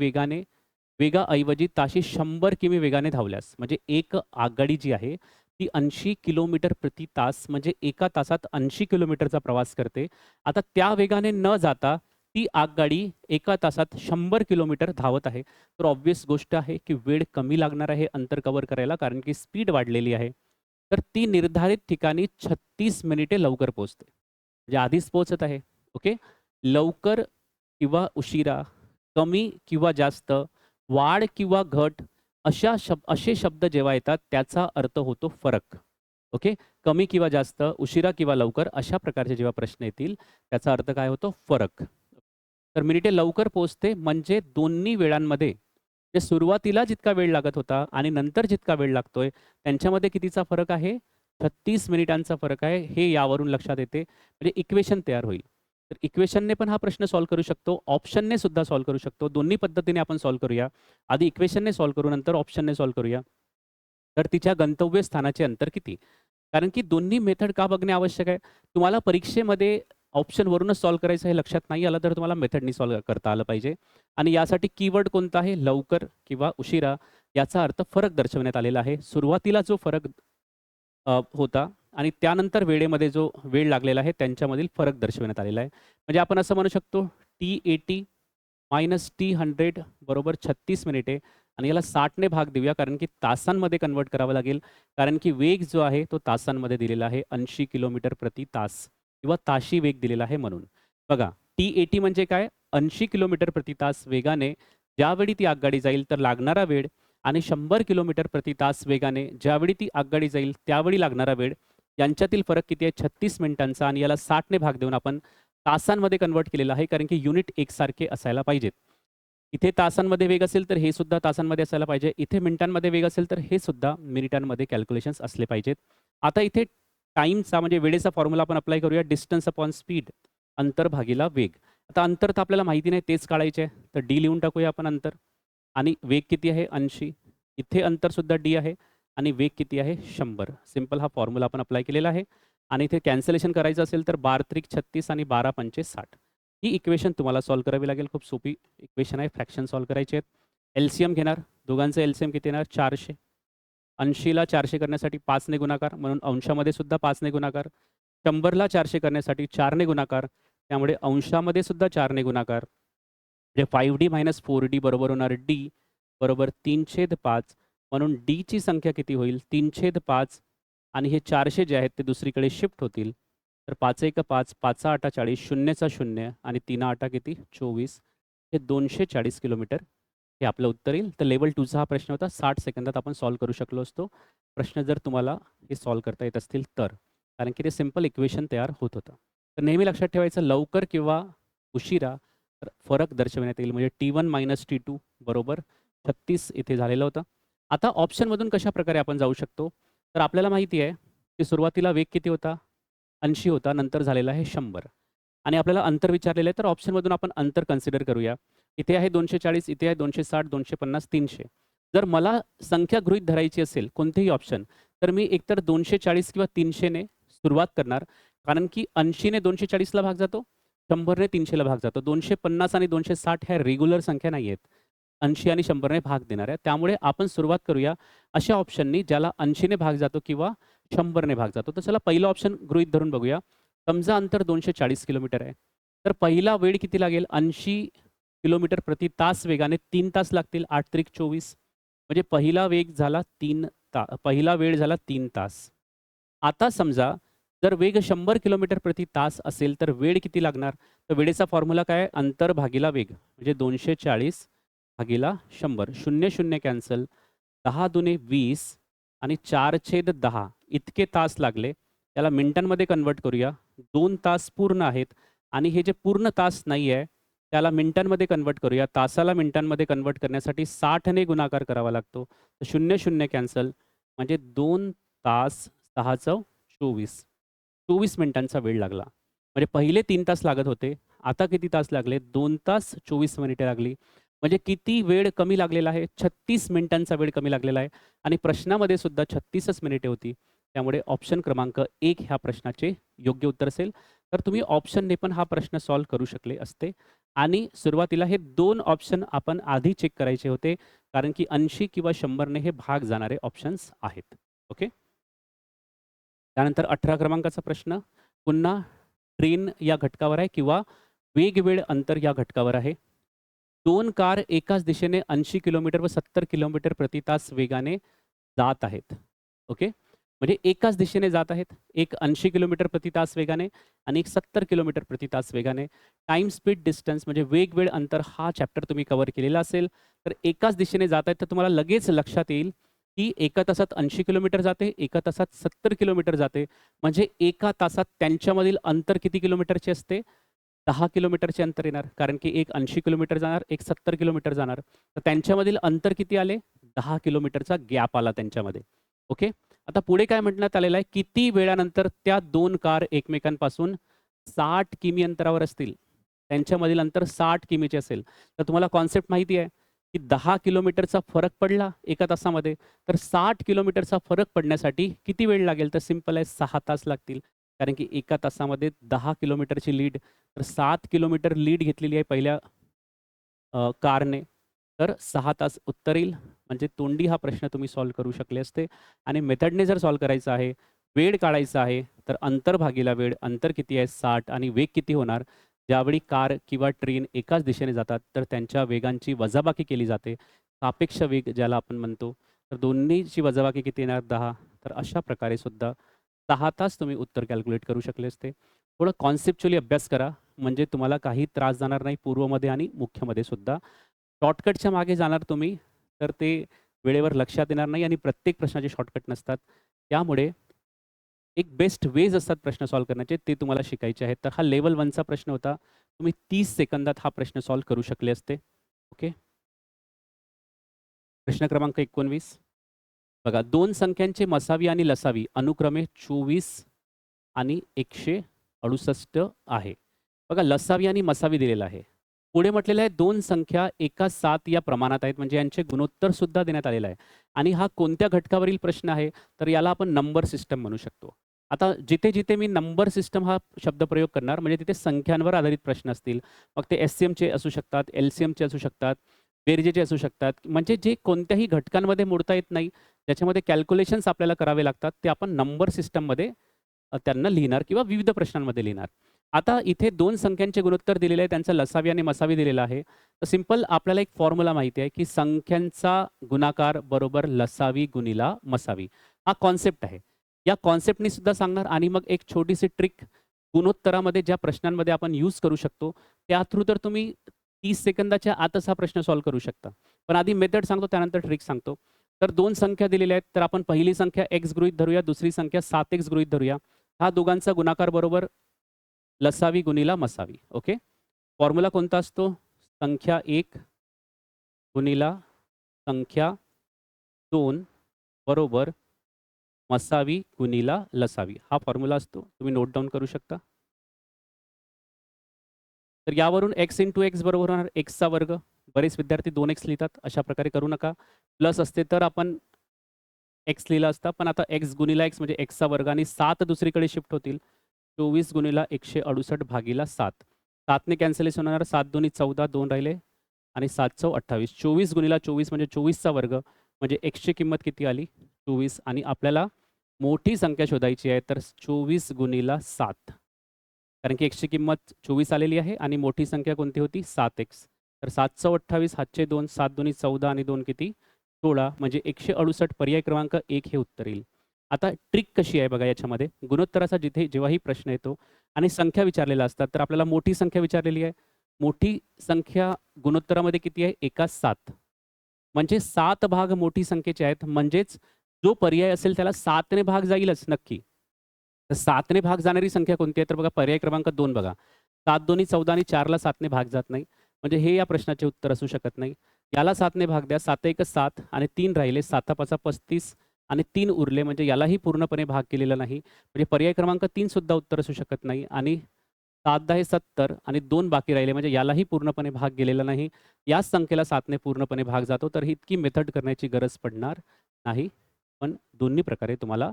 वेगाऐवजी ताशी 100 किमी वेगाने धावल्यास, म्हणजे एक आगगाडी जी आहे ती 80 किलोमीटर प्रति तास, म्हणजे एका तासात 80 किलोमीटरचा प्रवास करते. आता त्या वेगाने न जाता ती आगगाडी एका तासात 100 किलोमीटर धावत आहे. तर ऑब्व्हियस गोष्ट आहे की वेळ कमी लागणार आहे अंतर कव्हर करायला, कारण की स्पीड वाढलेली आहे. तर ती निर्धारित ठिकाणी 36 मिनिटे लवकर पोहोचते. म्हणजे आधीच पोहोचत आहे ओके. लवकर किंवा उशिरा, कमी किंवा जास्त, वाढ किंवा घट असे शब्द जेव्हा येतात त्याचा अर्थ होतो फरक. ओके. कमी किंवा जास्त, उशिरा किंवा लवकर अशा प्रकारचे जेव्हा प्रश्न येतील त्याचा अर्थ काय होतो? फरक. तर मिनिटे लवकर पोहोचते म्हणजे दोन्ही वेळांमध्ये जे सुरुवातीला जितका वेळ लागत होता आणि नंतर जितका वेळ लागतोय त्यांच्यामध्ये कितीचा फरक आहे? 36 मिनिटांचा फरक आहे. हे यावरून लक्षात येते. म्हणजे इक्वेशन तयार होईल. तर इक्वेशनने पण हा प्रश्न सॉल्व्ह करू शकतो. ऑप्शनने सुद्धा सॉल्व्ह करू शकतो. दोन्ही पद्धतीने आपण सॉल्व्ह करूया. आधी इक्वेशनने सॉल्व्ह करू, नंतर ऑप्शनने सॉल्व्ह करूया. तर तिच्या गंतव्यस्थानाचे अंतर किती? कारण की दोन्ही मेथड का बघणे आवश्यक आहे? तुम्हाला परीक्षेमध्ये ऑप्शनवरूनच सॉल्व्ह करायचं हे लक्षात नाही आलं तर तुम्हाला मेथडनी सॉल्व्ह करता आलं पाहिजे. आणि यासाठी कीवर्ड कोणता आहे? लवकर किंवा उशिरा याचा अर्थ फरक दर्शवण्यात आलेला आहे. सुरुवातीला जो फरक होता आणि त्यानंतर वेळेमध्ये जो वेळ लागलेला आहे त्यांच्यामधील फरक दर्शवण्यात आलेला आहे. म्हणजे आपण असं म्हणू शकतो T80 -T100 बरोबर 36 मिनिटे आणि याला 60 ने भाग देऊया कारण की तासांमध्ये कन्व्हर्ट करावं लागेल. कारण की वेग जो आहे तो तासांमध्ये दिलेला आहे 80 किलोमीटर प्रति तास किंवा ताशी वेग दिलेला आहे म्हणून. बघा T80 म्हणजे काय? 80 किलोमीटर प्रति तास वेगाने ज्यावेळी ती आगगाडी जाईल तर लागणारा वेळ आणि 100 किलोमीटर प्रति तास वेगाने ज्यावेळी ती आगगाडी जाईल त्यावेळी लागणारा वेळ यांच्यातील फरक किती आहे? 36 मिनिटांचा आणि याला 60 ने भाग देऊन आपण तासांमध्ये कन्व्हर्ट केलेलं आहे कारण की युनिट एकसारखे असायला पाहिजेत. इथे तासांमध्ये वेग असेल तर हे सुद्धा तासांमध्ये असायला पाहिजे. इथे मिनिटांमध्ये वेग असेल तर हे सुद्धा मिनिटांमध्ये कॅल्क्युलेशन्स असले पाहिजेत. आता इथे टाईमचा म्हणजे वेळेचा फॉर्म्युला आपण अप्लाय करूया. डिस्टन्स अपॉन स्पीड, अंतर भागीला वेग. आता अंतर तर आपल्याला माहिती नाही तेच काढायचे आहे. तर डी लिहून टाकूया आपण अंतर. आणि वेग किती आहे? 80. इथे अंतर सुद्धा डी आहे आणि वेग किती आहे? 100. सिंपल हा फॉर्म्युला आपण अप्लाय केलेला आहे. आणि इथे कॅन्सलेशन करायचं असेल तर 12×3 = 36 आणि 12×5 = 60. ही इक्वेशन तुम्हाला सॉल्व्ह करावी लागेल. खूप सोपी इक्वेशन आहे. फ्रॅक्शन सॉल्व्ह करायचे आहेत. एलसीएम घेणार. दोघांचं एलसीएम किती येणार? 400. 80ला 400 करण्यासाठी 5 ने गुणाकार म्हणून अंशामध्ये सुद्धा 5 ने गुणाकार. 100ला 400 करण्यासाठी 4 ने गुणाकार. त्यामुळे अंशामध्ये सुद्धा 4 ने गुणाकार. म्हणजे 5D - 4D बरोबर होणार D बरोबर 3/5 म्हणून Dची संख्या किती होईल? 3/5 आणि हे 400 जे आहेत ते दुसरीकडे शिफ्ट होतील. तर 5 1 5, 5 8 40, 0 0 आणि 3 8 किती? 24. हे 240 किलोमीटर हे आपलं उत्तर येईल. तर लेव्हल 2चा हा प्रश्न होता. 60 सेकंदात आपण सॉल्व्ह करू शकलो असतो. प्रश्न जर तुम्हाला हे सॉल्व्ह करता येत असतील तर. कारण की ते सिंपल इक्वेशन तयार होत होतं. तर नेहमी लक्षात ठेवायचं लवकर किंवा उशिरा तर फरक दर्शवण्यात येईल. म्हणजे T1 - T2 बरोबर 36 इथे झालेलं होतं. आता ऑप्शनमधून कशाप्रकारे आपण जाऊ शकतो? तर आपल्याला माहिती आहे की सुरुवातीला वेग किती होता? 80 होता. नंतर झालेला आहे 100 आणि आपल्याला अंतर विचारलेलं आहे तर ऑप्शनमधून आपण अंतर कन्सिडर करूया. इथे आहे 240, इथे आहे 260, 250, 300. जर मला संख्या गृहीत धरायची असेल कोणतेही ऑप्शन तर मी एकतर 240 किंवा 300 ने सुरुवात करणार. कारण की 80 ने 240ला भाग जातो. 100 ने 300ला भाग जातो. 250 आणि 260 ह्या रेग्युलर संख्या नाही आहेत. 80 आणि 100 ने भाग देणार आहे. त्यामुळे आपण सुरुवात करूया अशा ऑप्शननी ज्याला 80 ने भाग जातो किंवा 100 ने भाग जातो. तर चला पहिलं ऑप्शन गृहीत धरून बघूया. समजा अंतर 240 किलोमीटर आहे. तर पहिला वेळ किती लागेल? 80 किलोमीटर प्रति तास वेगाने 3 तास लागतील. 8 त्रिक 24 म्हणजे पहिला वेग झाला 3 पहिला वेळ झाला 3 तास. आता समजा जर वेग 100 किलोमीटर प्रति तास असेल तर वेळ किती लागणार? तर वेळेचा फॉर्म्युला काय आहे? अंतर भागीला वेग म्हणजे 240 भागीला 100. 0 0 कॅन्सल. 10 दुने 20 आणि 4/10 इतके तास लागले. त्याला मिनिटांमध्ये कन्व्हर्ट करूया. 2 तास पूर्ण आहेत आणि हे जे पूर्ण तास नाही आहे त्याला मिनिटांमध्ये कन्व्हर्ट करूया. तासाला मिनिटांमध्ये कन्व्हर्ट करण्यासाठी 60 ने गुणाकार करावा लागतो. तर 0 0 कॅन्सल म्हणजे 2 तास 6 चौ 24. 24 मिनिटांचा वेळ लागला. म्हणजे पहिले 3 तास लागत होते. आता किती तास लागले? 2 तास 24 मिनिटे लागली. म्हणजे किती वेळ कमी लागलेला आहे? 36 मिनिटांचा वेळ कमी लागलेला आहे आणि प्रश्नामध्ये सुद्धा 36च मिनिटे होती. त्यामुळे ऑप्शन क्रमांक 1 ह्या प्रश्नाचे योग्य उत्तर असेल. तर तुम्ही ऑप्शनने पण हा प्रश्न सॉल्व्ह करू शकले असते आणि सुरुवातीला हे 2 ऑप्शन आपण आधी चेक करायचे होते. कारण की 80 किंवा 100 ने हे भाग जाणारे ऑप्शन्स आहेत. ओके. त्यानंतर 18 क्रमांकाचा प्रश्न पुन्हा ट्रेन या घटकावर आहे किंवा वेग, वेळ, अंतर या घटकावर आहे. 2 कार एकाच दिशेने 80 किलोमीटर व 70 किलोमीटर प्रति तास वेगाने जात आहेत. ओके. म्हणजे एकाच दिशेने जात आहेत. एक 80 किलोमीटर प्रति तास वेगाने आणि एक 70 किलोमीटर प्रति तास वेगाने. टाईम स्पीड डिस्टन्स म्हणजे वेग, वेळ, अंतर हा चॅप्टर तुम्ही कव्हर केलेला असेल, तर एकाच दिशेने जात आहेत, तर तुम्हाला लगेच लक्षात येईल, की एका तासात 80 किलोमीटर जाते, एका तासात 70 किलोमीटर जाते. म्हणजे एका तासात त्यांच्यामधील अंतर किती किलोमीटरचे असते? 10 किलोमीटरचे अंतर येणार. कारण की एक 80 किलोमीटर जाणार, एक 70 किलोमीटर जाणार. तर त्यांच्यामधील अंतर किती आले? 10 किलोमीटरचा गॅप आला त्यांच्यामध्ये. ओके. आता पुढे काय म्हणण्यात आलेलं आहे, किती वेळानंतर त्या 2 कार एकमेकांपासून 60 किमी अंतरावर असतील. त्यांच्यामधील अंतर 60 किमीचे असेल. तर तुम्हाला कन्सेप्ट माहिती आहे, की 10 किलोमीटरचा फरक पडला एका तासामध्ये, तर 60 किलोमीटरचा फरक पडण्यासाठी किती वेळ लागेल? तर सिंपल आहे 6 तास लागतील. कारण की एका तासामध्ये 10 किलोमीटरची लीड, तर 7 किलोमीटर लीड घेतलेली आहे पहिल्या कारने. तर 6 तास उत्तर येईल. म्हणजे तोंडी हा प्रश्न तुम्ही सॉल्व्ह करू शकले असते आणि मेथडने जर सॉल्व्ह करायचं आहे, वेळ काढायचा आहे, तर अंतर भागीला वेळ, अंतर किती आहे 60 आणि वेग किती होणार? ज्यावेळी कार किंवा ट्रेन एकाच दिशेने जातात, तर त्यांच्या वेगांची वजाबाकी केली जाते. सापेक्ष वेग ज्याला आपण म्हणतो. तर दोन्हीची वजाबाकी किती येणार? 10. तर अशा प्रकारे सुद्धा 6 तास तुम्ही उत्तर कॅल्क्युलेट करू शकले असते. थोडं कॉन्सेप्च्युअली अभ्यास करा, म्हणजे तुम्हाला काही त्रास जाणार नाही पूर्वमध्ये आणि मुख्यमध्ये सुद्धा. शॉर्टकटच्या मागे जाणार तुम्ही, तर ते वेळेवर लक्षात येणार नाही आणि प्रत्येक प्रश्नाचे शॉर्टकट नसतात. त्यामुळे एक बेस्ट वेज असतात प्रश्न सॉल्व्ह करण्याचे, ते तुम्हाला शिकायचे आहेत. तर हा लेव्हल 1चा प्रश्न होता. तुम्ही 30 सेकंदात हा प्रश्न सॉल्व्ह करू शकले असते. ओके. प्रश्न क्रमांक 19. बघा, 2 संख्यांचे मसावी आणि लसावी अनुक्रमे 24 आणि 168 आहे. बघा, लसावी आणि मसावी दिलेला आहे. पुढे म्हटलेलं आहे 2 संख्या एका 7 या प्रमाणात आहेत, म्हणजे यांचे गुणोत्तर सुद्धा देण्यात आलेलं आहे. आणि हा कोणत्या घटकावरील प्रश्न आहे? तर याला आपण नंबर सिस्टम म्हणू शकतो. आता जिथे-जिथे मी नंबर सिस्टम हा शब्दप्रयोग करणार, म्हणजे तिथे संख्यांवर आधारित प्रश्न असतील. मग ते एस-सी-एमचे असू शकतात, एल-सी-एमचे असू शकतात, बेरजेचे असू शकतात. म्हणजे जे कोणत्याही घटकांमध्ये मोडता येत नाही, ज्याच्यामध्ये कॅल्क्युलेशन्स आपल्याला करावे लागतात, ते आपण नंबर सिस्टममध्ये त्यांना लिहिणार किंवा विविध प्रश्नांमध्ये लिहिणार. आता इथे 2 संख्यांचे गुणोत्तर दिलेले आहे, त्यांचा लसावी आणि मसावी दिलेला आहे. तर सिंपल आपल्याला एक फॉर्म्युला माहिती आहे, की संख्यांचा गुणाकार बरोबर लसावी गुणिला मसावी. हा कॉन्सेप्ट आहे. या कॉन्सेप्टनी सुद्धा सांगणार आणि मग एक छोटीशी ट्रिक गुणोत्तरामध्ये ज्या प्रश्नांमध्ये आपण यूज करू शकतो, त्या थ्रू तर तुम्ही 30 सेकंदाच्या आतच हा प्रश्न सॉल्व्ह करू शकता. पण आधी मेथड सांगतो, त्यानंतर ट्रिक सांगतो. तर 2 संख्या दिलेल्या आहेत, तर आपण पहिली संख्या x गृहीत धरूया, दुसरी संख्या 7x गृहीत धरूया. हा दोघांचा गुणाकार बरोबर लसावी गुणिला मसावी. ओके. फॉर्म्युला कोणता असतो? संख्या 1 गुणिला संख्या 2 बरोबर मसावी गुणिला लसावी. हा फॉर्म्युला असतो. तुम्ही नोट डाउन करू शकता. तर यावरून x इंटू एक्स बरोबर होणार एक्सचा वर्ग. बरेच विद्यार्थी 2x लिहितात. अशा प्रकारे करू नका. प्लस असते तर आपण x लिहिला असता. पण आता x गुणिला x म्हणजे x चा वर्ग आणि 7 दुसरीकडे शिफ्ट होतील. 24 गुणिला 168 भागीला 7. 7 ने कॅन्सलेशन होणार. 7 दोन्ही 14, 2 राहिले आणि 7 चौ 28. 24 गुणिला 24 म्हणजे 24 चा वर्ग. म्हणजे xची किंमत किती आली? 24 आणि आपल्याला मोठी संख्या शोधायची आहे. तर 24 गुणिला 7. कारण की xची किंमत 24 आलेली आहे आणि मोठी संख्या कोणती होती? 7x. तर 7 चौ 28, हातचे 2, 7 दोन्ही 14 आणि 2 किती? 16 म्हणजे 168 पर्याय क्रमांक 1 हे उत्तर येईल. आता ट्रिक कशी आहे बघा याच्यामध्ये. गुणोत्तराचा जिथे जेव्हाही प्रश्न येतो आणि संख्या विचारलेल्या असतात, तर आपल्याला मोठी संख्या विचारलेली आहे. मोठी संख्या गुणोत्तरामध्ये किती आहे? एका 7. म्हणजे 7 भाग मोठी संख्येचे आहेत. म्हणजेच जो पर्याय असेल त्याला 7 ने भाग जाईलच नक्की. तर 7 ने भाग जाणारी संख्या कोणती आहे? तर बघा पर्याय क्रमांक 2 बघा. 7 दोन्ही 14 आणि 4ला 7 ने भाग जात नाही. म्हणजे हे या प्रश्नाचे उत्तर असू शकत नाही. याला 7 ने भाग द्या. 7 एक 7 आणि 3 राहिले. 7 पाचा 35 आणि 3 उरले म्हणजे यालाही पूर्णपणे भाग केलेला नाही. म्हणजे पर्याय क्रमांक 3 सुद्धा उत्तर असू शकत नाही आणि 7 10 70 आणि 2 बाकी राहिले म्हणजे यालाही पूर्णपणे भाग गेलेला नाही. याच संख्येला 7 ने पूर्णपणे भाग जातो. तर इतकी मेथड करण्याची गरज पडणार नाही. पण दोन्ही प्रकारे तुम्हाला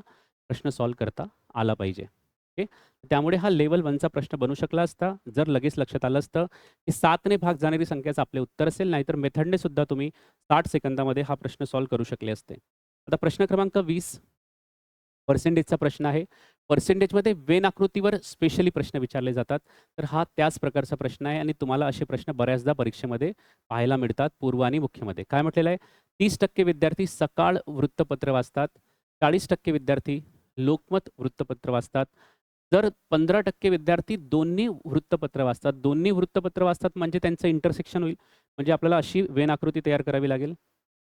प्रश्न सॉल्व्ह करता आला पाहिजे. ओके. त्यामुळे हा लेव्हल 1चा प्रश्न बनू शकला असता, जर लगेच लक्षात आलं असतं, की 7 ने भाग जाणारी संख्याच आपले उत्तर असेल. नाहीतर मेथडने सुद्धा तुम्ही 60 सेकंदामध्ये हा प्रश्न सॉल्व्ह करू शकले असते. आता प्रश्न क्रमांक 20 पर्सेंटेजचा प्रश्न आहे. पर्सेंटेजमध्ये वेन आकृतीवर स्पेशली प्रश्न विचारले जातात. तर हा त्याच प्रकारचा प्रश्न आहे आणि तुम्हाला असे प्रश्न बऱ्याचदा परीक्षेमध्ये पाहायला मिळतात पूर्व आणि मुख्यमध्ये. काय म्हटलेलं आहे? 30% विद्यार्थी सकाळ वृत्तपत्र वाचतात. 40% विद्यार्थी लोकमत वृत्तपत्र वाचतात. जर 15% विद्यार्थी दोन्ही वृत्तपत्र वाचतात. दोन्ही वृत्तपत्र वाचतात म्हणजे त्यांचं इंटरसेक्शन होईल. म्हणजे आपल्याला अशी वेन आकृती तयार करावी लागेल.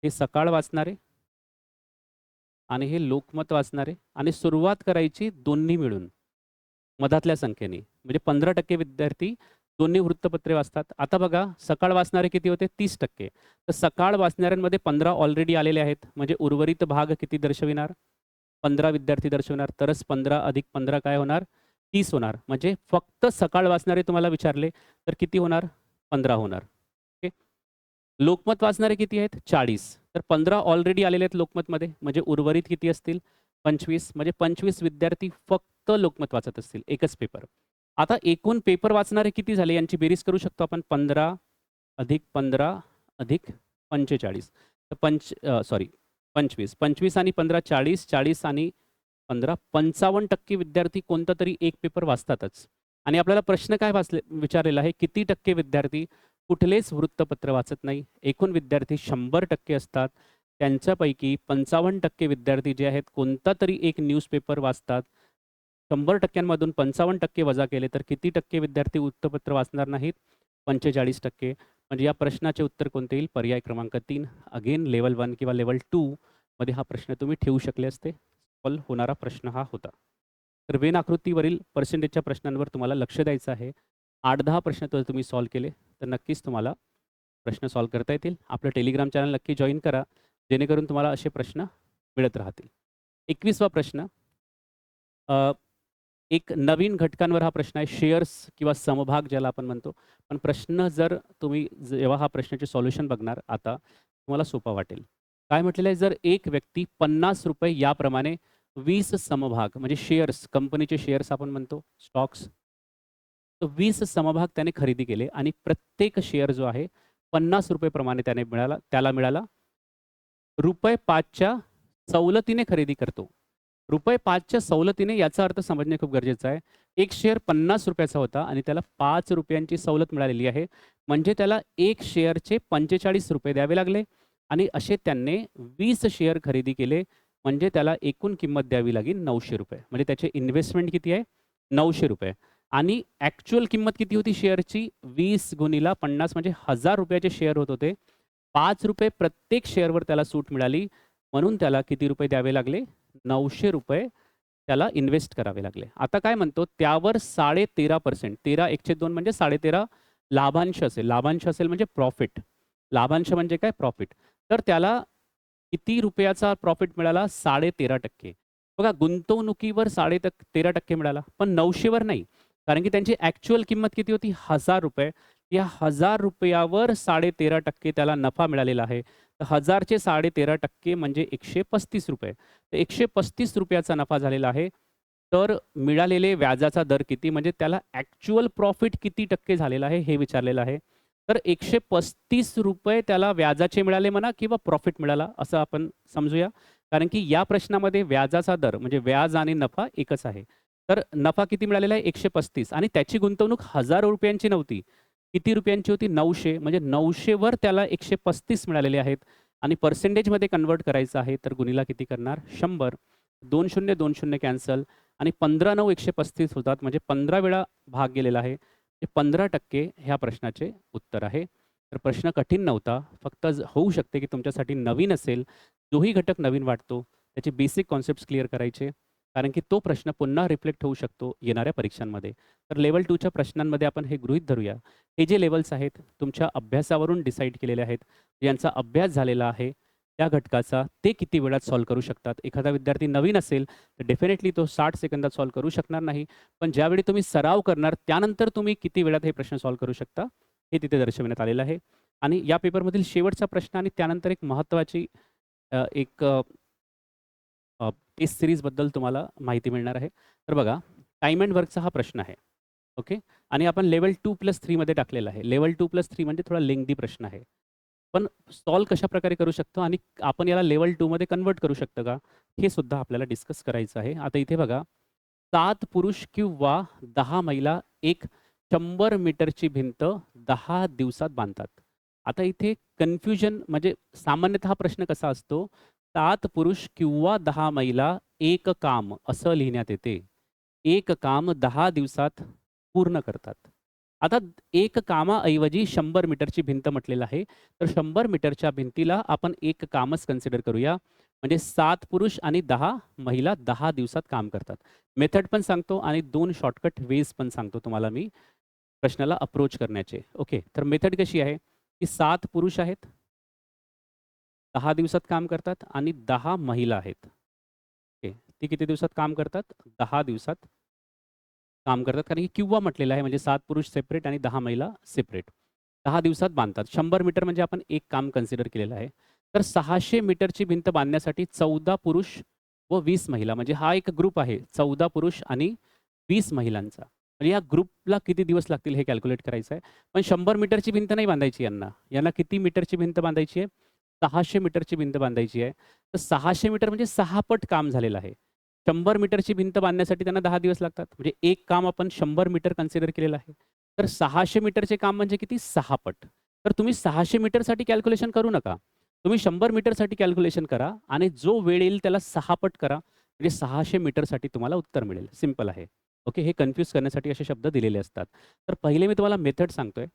हे सकाळ वाचणारे आणि हे लोकमत वाचणारे आणि सुरुवात करायची दोन्ही मिळून, मधातल्या संख्येने. म्हणजे 15% विद्यार्थी दोन्ही वृत्तपत्रे वाचतात. आता बघा सकाळ वाचणारे किती होते? 30%. तर सकाळ वाचणाऱ्यांमध्ये 15 ऑलरेडी आलेले आहेत. म्हणजे उर्वरित भाग किती दर्शविणार? 15 विद्यार्थी दर्शवणार. तरच 15 अधिक 15 काय होणार? 30 होणार. म्हणजे फक्त सकाळ वाचणारे तुम्हाला विचारले तर किती होणार? 15 होणार. ओके. लोकमत वाचणारे किती आहेत? 40. तर 15 ऑलरेडी आलेले आहेत लोकमतमध्ये. म्हणजे उर्वरित किती असतील? 25. म्हणजे 25 विद्यार्थी फक्त लोकमत वाचत असतील. एकच पेपर. आता एकूण पेपर वाचणारे किती झाले यांची बेरीज करू शकतो आपण. 15 अधिक 15 अधिक 45. तर 25. 25 आणि 15 40. 40 आणि 15 55% विद्यार्थी कोणता तरी एक पेपर वाचतातच. आणि आपल्याला प्रश्न काय विचारलेला आहे? किती टक्के विद्यार्थी कुठलेच वृत्तपत्र वाचत नाही? एकूण विद्यार्थी 100% असतात. त्यांच्यापैकी 55% विद्यार्थी जे आहेत कोणता तरी एक न्यूजपेपर वाचतात. 100% 55% वजा केले तर किती टक्के विद्यार्थी वृत्तपत्र वाचणार नाहीत? 45%. म्हणजे या प्रश्नाचे उत्तर कोणते येईल? पर्याय क्रमांक 3. अगेन लेव्हल 1 किंवा लेव्हल 2 मध्ये हा प्रश्न तुम्ही ठेवू शकले असते. सॉल्व्ह होणारा प्रश्न हा होता. तर वेन आकृतीवरील पर्सेंटेजच्या प्रश्नांवर तुम्हाला लक्ष द्यायचं आहे. 8-10 प्रश्न जर तुम्ही सॉल्व्ह केले तर नक्कीच तुम्हाला प्रश्न सॉल्व्ह करता येतील. आपलं टेलिग्राम चॅनल नक्की जॉइन करा, जेणेकरून तुम्हाला असे प्रश्न मिळत राहतील. 21वा प्रश्न. एक नवीन घटकांवर हा प्रश्न आहे. शेअर्स किंवा समभाग ज्याला आपण म्हणतो. पण प्रश्न जर तुम्ही जेव्हा हा प्रश्नाचे सोल्युशन बघणार आता तुम्हाला सोपा वाटेल. काय म्हटलेलं आहे? जर एक व्यक्ती ₹50 याप्रमाणे 20 समभाग म्हणजे शेअर्स, कंपनीचे शेअर्स आपण म्हणतो स्टॉक्स. तर 20 समभाग त्याने खरेदी केले आणि प्रत्येक शेअर जो आहे ₹50 प्रमाणे त्याला मिळाला. ₹5च्या सवलतीने खरेदी करतो. ₹5च्या सवलतीने याचा अर्थ समजणे खूप गरजेचं आहे. एक शेअर ₹50 होता आणि त्याला ₹5 सवलत मिळालेली आहे. म्हणजे त्याला एक शेअरचे ₹45 द्यावे लागले आणि असे त्याने 20 शेअर खरेदी केले. म्हणजे त्याला एकूण किंमत द्यावी लागेल ₹900. म्हणजे त्याचे इन्व्हेस्टमेंट किती आहे? ₹900. आणि ॲक्चुअल किंमत किती होती शेअरची? 20 गुणिले 50 म्हणजे ₹1000 शेअर होत होते. ₹5 प्रत्येक शेअरवर त्याला सूट मिळाली. म्हणून त्याला किती रुपये द्यावे लागले? ₹900 त्याला इन्व्हेस्ट करावे लागले. आता काय म्हणतो? त्यावर 13.5% 13/1/2 म्हणजे 13.5 लाभांश असेल. लाभांश असेल म्हणजे प्रॉफिट. लाभांश म्हणजे काय? प्रॉफिट. तर त्याला किती रुपयाचा प्रॉफिट मिळाला? 13.5%. बघा गुंतवणुकीवर 13% मिळाला. पण 900 वर नाही. कारण की त्यांची ॲक्चुअल किंमत किती होती? ₹1000. या ₹1000वर 13.5% त्याला नफा मिळालेला आहे. तर 1000चे 13.5% म्हणजे ₹135. तर ₹135 नफा झालेला आहे. तर मिळालेले व्याजाचा दर किती? म्हणजे त्याला ॲक्चुअल प्रॉफिट किती टक्के झालेला आहे हे विचारलेलं आहे. तर ₹135 त्याला व्याजाचे मिळाले म्हणा किंवा प्रॉफिट मिळाला असं आपण समजूया. कारण की या प्रश्नामध्ये व्याजाचा दर म्हणजे व्याज आणि नफा एकच आहे. तर नफा किती मिळालेला आहे? 135 आणि त्याची गुंतवणूक ₹1000 नव्हती. किती रुपयांची होती? 900. म्हणजे 900 वर त्याला 135 मिळालेले आहेत आणि पर्सेंटेजमध्ये कन्व्हर्ट करायचं आहे तर गुणिला किती करणार? 100. 2 कॅन्सल आणि 15×9 135 होतात. म्हणजे 15 वेळा भाग गेलेला आहे. हे 15% ह्या प्रश्नाचे उत्तर आहे. तर प्रश्न कठीण नव्हता. फक्त होऊ शकते की तुमच्यासाठी नवीन असेल. जोही घटक नवीन वाटतो त्याचे बेसिक कॉन्सेप्ट्स क्लिअर करायचे. कारण की तो प्रश्न पुन्हा रिफ्लेक्ट होऊ शकतो येणाऱ्या परीक्षांमध्ये. तर लेव्हल 2च्या प्रश्नांमध्ये आपण हे गृहीत धरूया. हे जे लेव्हल्स आहेत तुमच्या अभ्यासावरून डिसाईड केलेले आहेत. ज्यांचा अभ्यास झालेला आहे त्या घटकाचा ते किती वेळात सॉल्व्ह करू शकतात. एखादा विद्यार्थी नवीन असेल तर डेफिनेटली तो 60 सेकंदात सॉल्व्ह करू शकणार नाही. पण ज्यावेळी तुम्ही सराव करणार त्यानंतर तुम्ही किती वेळात हे प्रश्न सॉल्व्ह करू शकता हे तिथे दर्शविण्यात आलेलं आहे. आणि या पेपरमधील शेवटचा प्रश्न आणि त्यानंतर एक महत्त्वाची एक टेस्ट सीरीजबद्दल तुम्हाला माहिती मिळणार आहे. तर बघा टाईम अँड वर्कचा हा प्रश्न आहे. ओके. आणि आपण लेव्हल 2+3 मध्ये टाकलेला आहे. लेव्हल 2+3 म्हणजे थोडा लेंग्दी प्रश्न आहे. पण सॉल्व्ह कशाप्रकारे करू शकतो आणि आपण याला लेव्हल 2 मध्ये कन्व्हर्ट करू शकतो का? हे सुद्धा आपल्याला डिस्कस करायचं आहे. आता इथे बघा 7 पुरुष किंवा 10 महिला एक 100 मीटरची भिंत 10 दिवसात बांधतात. आता इथे कन्फ्युजन म्हणजे सामान्यतः प्रश्न कसा असतो? 7 पुरुष किंवा 10 महिला एक काम असं लिहिण्यात येते. एक काम 10 दिवसात पूर्ण करतात. आता एक कामाऐवजी 100 मीटरची भिंत म्हटलेलं आहे. तर 100 मीटरच्या भिंतीला आपण एक कामच कन्सिडर करूया. म्हणजे 7 पुरुष आणि 10 महिला 10 दिवसात काम करतात. मेथड पण सांगतो आणि 2 शॉर्टकट वेज पण सांगतो तुम्हाला मी प्रश्नाला अप्रोच करण्याचे. ओके. तर मेथड कशी आहे, की 7 पुरुष आहेत, 10 दिवसात काम करतात आणि 10 महिला आहेत. ओके. ती किती दिवसात काम करतात? 10 दिवसात काम करतात. कारण की किंवा म्हटलेलं आहे म्हणजे 7 पुरुष सेपरेट आणि 10 महिला सेपरेट. 10 दिवसात बांधतात. 100 मीटर म्हणजे आपण एक काम कन्सिडर केलेलं आहे. तर 600 मीटरची भिंत बांधण्यासाठी 14 पुरुष व 20 महिला म्हणजे हा एक ग्रुप आहे. 14 पुरुष आणि 20 महिलांचा. म्हणजे या ग्रुपला किती दिवस लागतील हे कॅल्क्युलेट करायचं आहे. पण 100 मीटरची भिंत नाही बांधायची यांना. यांना किती मीटरची भिंत बांधायची आहे? 600 मीटरची भिंत बांधायची आहे. तर 600 मीटर म्हणजे 6 पट काम झालेलं आहे. 100 मीटरची भिंत बांधण्यासाठी त्यांना 10 दिवस लागतात. म्हणजे एक काम आपण 100 मीटर कन्सिडर केलेलं आहे. तर 600 मीटरचे काम म्हणजे किती? 6 पट. तर तुम्ही 600 मीटरसाठी कॅल्क्युलेशन करू नका. तुम्ही 100 मीटरसाठी कॅल्क्युलेशन करा आणि जो वेळ येईल त्याला 6 पट करा. म्हणजे 600 मीटरसाठी तुम्हाला उत्तर मिळेल. सिंपल आहे. ओके. हे कन्फ्यूज करण्यासाठी असे शब्द दिलेले असतात. तर पहिले मी तुम्हाला मेथड सांगतोय.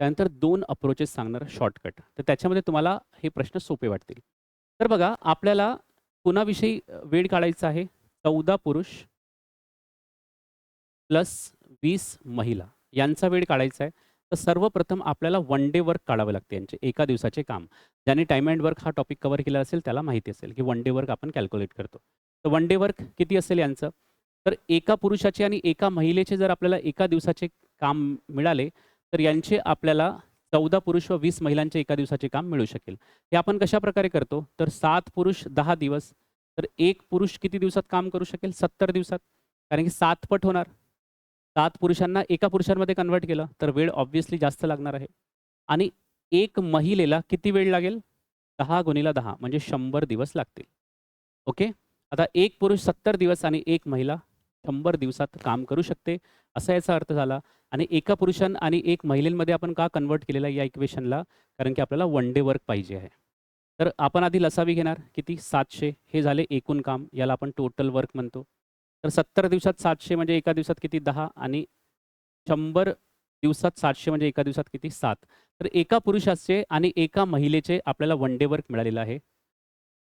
त्यानंतर 2 अप्रोचेस सांगणार शॉर्टकट. तर त्याच्यामध्ये तुम्हाला हे प्रश्न सोपे वाटतील. तर बघा आपल्याला कुणाविषयी वेळ काढायचा आहे? 14 पुरुष प्लस 20 महिला यांचा वेळ काढायचा आहे. तर सर्वप्रथम आपल्याला वन डे वर्क काढावे लागते यांचे एका दिवसाचे काम. ज्याने टाईम अँड वर्क हा टॉपिक कव्हर केला असेल त्याला माहिती असेल, की वन डे वर्क आपण कॅल्क्युलेट करतो. तर वन डे वर्क किती असेल यांचं? तर एका पुरुषाचे आणि एका महिलेचे जर आपल्याला एका दिवसाचे काम मिळाले, तर यांचे आपल्याला 14 पुरुष व 20 महिलांचे एका दिवसाचे काम मिळू शकेल. हे आपण कशाप्रकारे करतो? तर 7 पुरुष 10 दिवस. तर 1 पुरुष किती दिवसात काम करू शकेल? 70 दिवसात. कारण की 7 पट होणार. 7 पुरुषांना एका पुरुषांमध्ये कन्व्हर्ट केलं, तर वेळ ऑब्व्हियसली जास्त लागणार आहे. आणि 1 महिलेला किती वेळ लागेल? 10 गुणिले 10 म्हणजे 100 दिवस लागतील. ओके. आता 1 पुरुष 70 दिवस आणि 1 महिला 100 दिवसात काम करू शकते, असा याचा अर्थ झाला. आणि एका पुरुषां आणि 1 महिलेमध्ये आपण का कन्व्हर्ट केलेलं आहे या इक्वेशनला? कारण की आपल्याला वन डे वर्क पाहिजे आहे. तर आपण आधी लसावी घेणार. किती? 700 हे झाले एकूण काम. याला आपण टोटल वर्क म्हणतो. तर 70 दिवसात 700 म्हणजे एका दिवसात किती? 10 आणि 100 दिवसात 700 म्हणजे एका दिवसात किती? 7. तर एका पुरुषाचे आणि एका महिलेचे आपल्याला वन डे वर्क मिळालेलं आहे.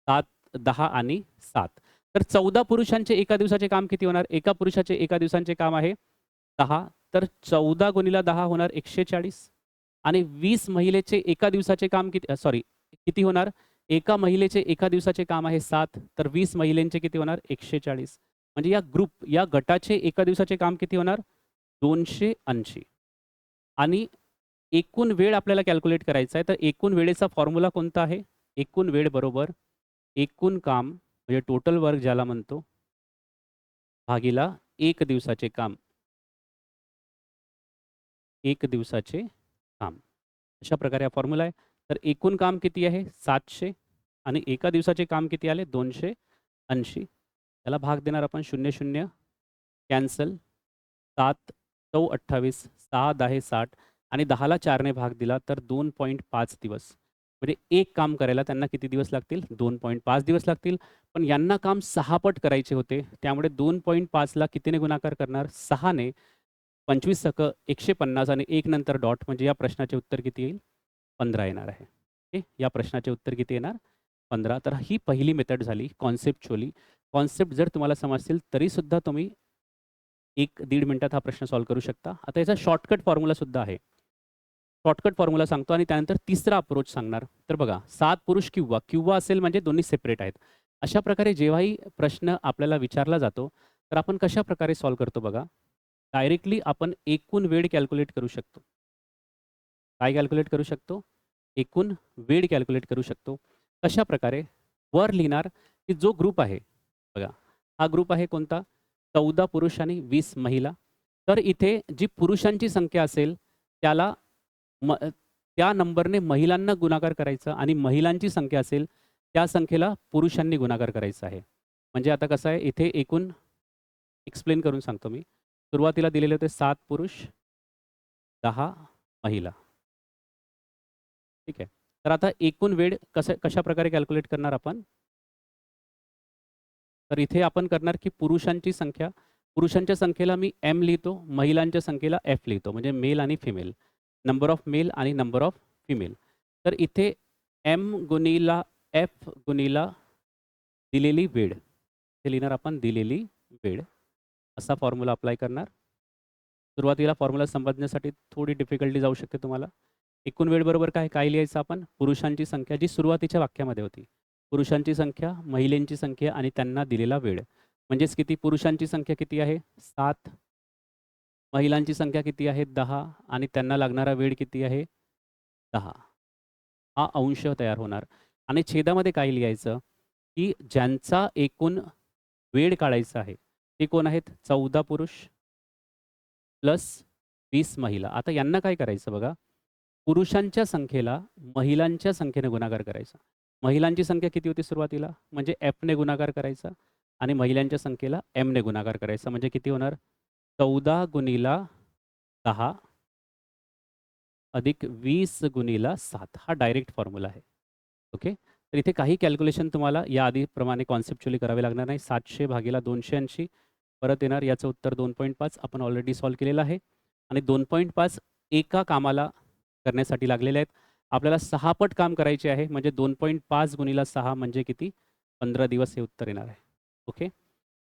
7, 10 आणि 7. तर 14 पुरुषांचे एका दिवसाचे काम किती होणार? एका पुरुषाचे एका दिवसाचे काम आहे 10. तर 14 गुणिले 10 होणार 140 आणि 20 महिलेचे एका दिवसाचे काम किती सॉरी किती होणार? एका महिलेचे एका दिवसाचे काम आहे 7. तर 20 महिलांचे किती होणार? 140. म्हणजे या गटाचे एका दिवसाचे काम किती होणार? 280 आणि एकूण वेळ आपल्याला कॅल्क्युलेट करायचा आहे. तर एकूण वेळेचा फॉर्म्युला कोणता आहे? एकूण वेळ बरोबर एकूण काम म्हणजे टोटल वर्क ज्याला म्हणतो, भागीला 1 दिवसाचे काम. 1 दिवसाचे काम. अशा प्रकारे हा फॉर्म्युला आहे. तर एकूण काम किती आहे? 700 आणि एका दिवसाचे काम किती आले? 280. त्याला भाग देणार आपण 0, 0 कॅन्सल. 7 चौ 28, 6 10 60 आणि 10ला 4ने भाग दिला तर 2.5 दिवस. म्हणजे एक काम करायला त्यांना किती दिवस लागतील? 2.5 दिवस लागतील. पण यांना काम 6 पट करायचे होते. त्यामुळे 2.5ला कितीने गुणाकार करणार? 6ने. 25 सक 150 आणि 1 नंतर डॉट म्हणजे या प्रश्नाचे उत्तर किती येईल? 15 येणार आहे. ओके. या प्रश्नाचे उत्तर किती येणार? 15. तर ही पहिली मेथड झाली कॉन्सेप्च्युअली. कॉन्सेप्ट जर तुम्हाला समजतील तरीसुद्धा तुम्ही 1-1.5 मिनिटात हा प्रश्न सॉल्व्ह करू शकता. आता याचा शॉर्टकट फॉर्म्युला सुद्धा आहे. शॉर्टकट फॉर्म्युला सांगतो आणि त्यानंतर तिसरा अप्रोच सांगणार. तर बघा 7 पुरुष किंवा असेल म्हणजे दोन्ही सेपरेट आहेत. अशा प्रकारे जेव्हाही प्रश्न आपल्याला विचारला जातो, तर आपण कशाप्रकारे सॉल्व्ह करतो बघा. डायरेक्टली आपण एकूण वेळ कॅल्क्युलेट करू शकतो. काय कॅल्क्युलेट करू शकतो? एकूण वेळ कॅल्क्युलेट करू शकतो. कशाप्रकारे? वर लिहिणार की जो ग्रुप आहे बघा, हा ग्रुप आहे कोणता? 14 पुरुष आणि 20 महिला. तर इथे जी पुरुषांची संख्या असेल त्याला त्या नंबरने महिलांना गुणाकार करायचा आणि महिलांची संख्या असेल त्या संख्येला पुरुषांनी गुणाकार करायचा आहे. म्हणजे आता कसं आहे इथे एकूण एक्सप्लेन करून सांगतो मी. सुरुवातीला दिलेले होते 7 पुरुष, 10 महिला. ठीक आहे. तर आता एकूण वेळ कशाप्रकारे कॅल्क्युलेट करणार आपण? तर इथे आपण करणार की पुरुषांच्या संख्येला मी एम लिहितो, महिलांच्या संख्येला एफ लिहितो, म्हणजे मेल आणि फिमेल. नंबर ऑफ मेल आणि नंबर ऑफ फिमेल. तर इथे एम गुणिला एफ गुणिला दिलेली वेळ, हे लिहिणार आपण दिलेली वेळ, असा फॉर्म्युला अप्लाय करणार. सुरुवातीला फॉर्म्युला समजण्यासाठी थोडी डिफिकल्टी जाऊ शकते तुम्हाला. एकूण वेळ बरोबर काय लिहायचं आपण? पुरुषांची संख्या जी सुरुवातीच्या वाक्यामध्ये होती. पुरुषांची संख्या, महिलांची संख्या आणि त्यांना दिलेला वेळ. म्हणजेच किती? पुरुषांची संख्या किती आहे? 7. महिलांची संख्या किती आहे? 10 आणि त्यांना लागणारा वेळ किती आहे? 10. हा अंश तयार होणार आणि छेदामध्ये काय लिहायचं, की ज्यांचा एकूण वेळ काढायचा आहे, ते कोण आहेत? 14 पुरुष प्लस 20 महिला. आता यांना काय करायचं बघा, पुरुषांच्या संख्येला महिलांच्या संख्येने गुणाकार करायचा. महिलांची संख्या किती होती सुरुवातीला? म्हणजे एफने गुणाकार करायचा आणि महिलांच्या संख्येला एमने गुणाकार करायचा. म्हणजे किती होणार? 14 गुणिला 10 अधिक 20 गुणिला 7. हा डायरेक्ट फॉर्म्युला आहे. ओके. तर इथे काही कॅल्क्युलेशन तुम्हाला या आधीप्रमाणे कॉन्सेप्च्युअली करावे लागणार नाही. 700 भागीला 280 परत येणार. याचं उत्तर 2.5 आपण ऑलरेडी सॉल्व्ह केलेलं आहे आणि 2.5 एका कामाला करण्यासाठी लागलेले आहेत. आपल्याला 6 पट काम करायचे आहे, म्हणजे 2.5 गुणिला 6 म्हणजे किती? 15 दिवस हे उत्तर येणार आहे. ओके.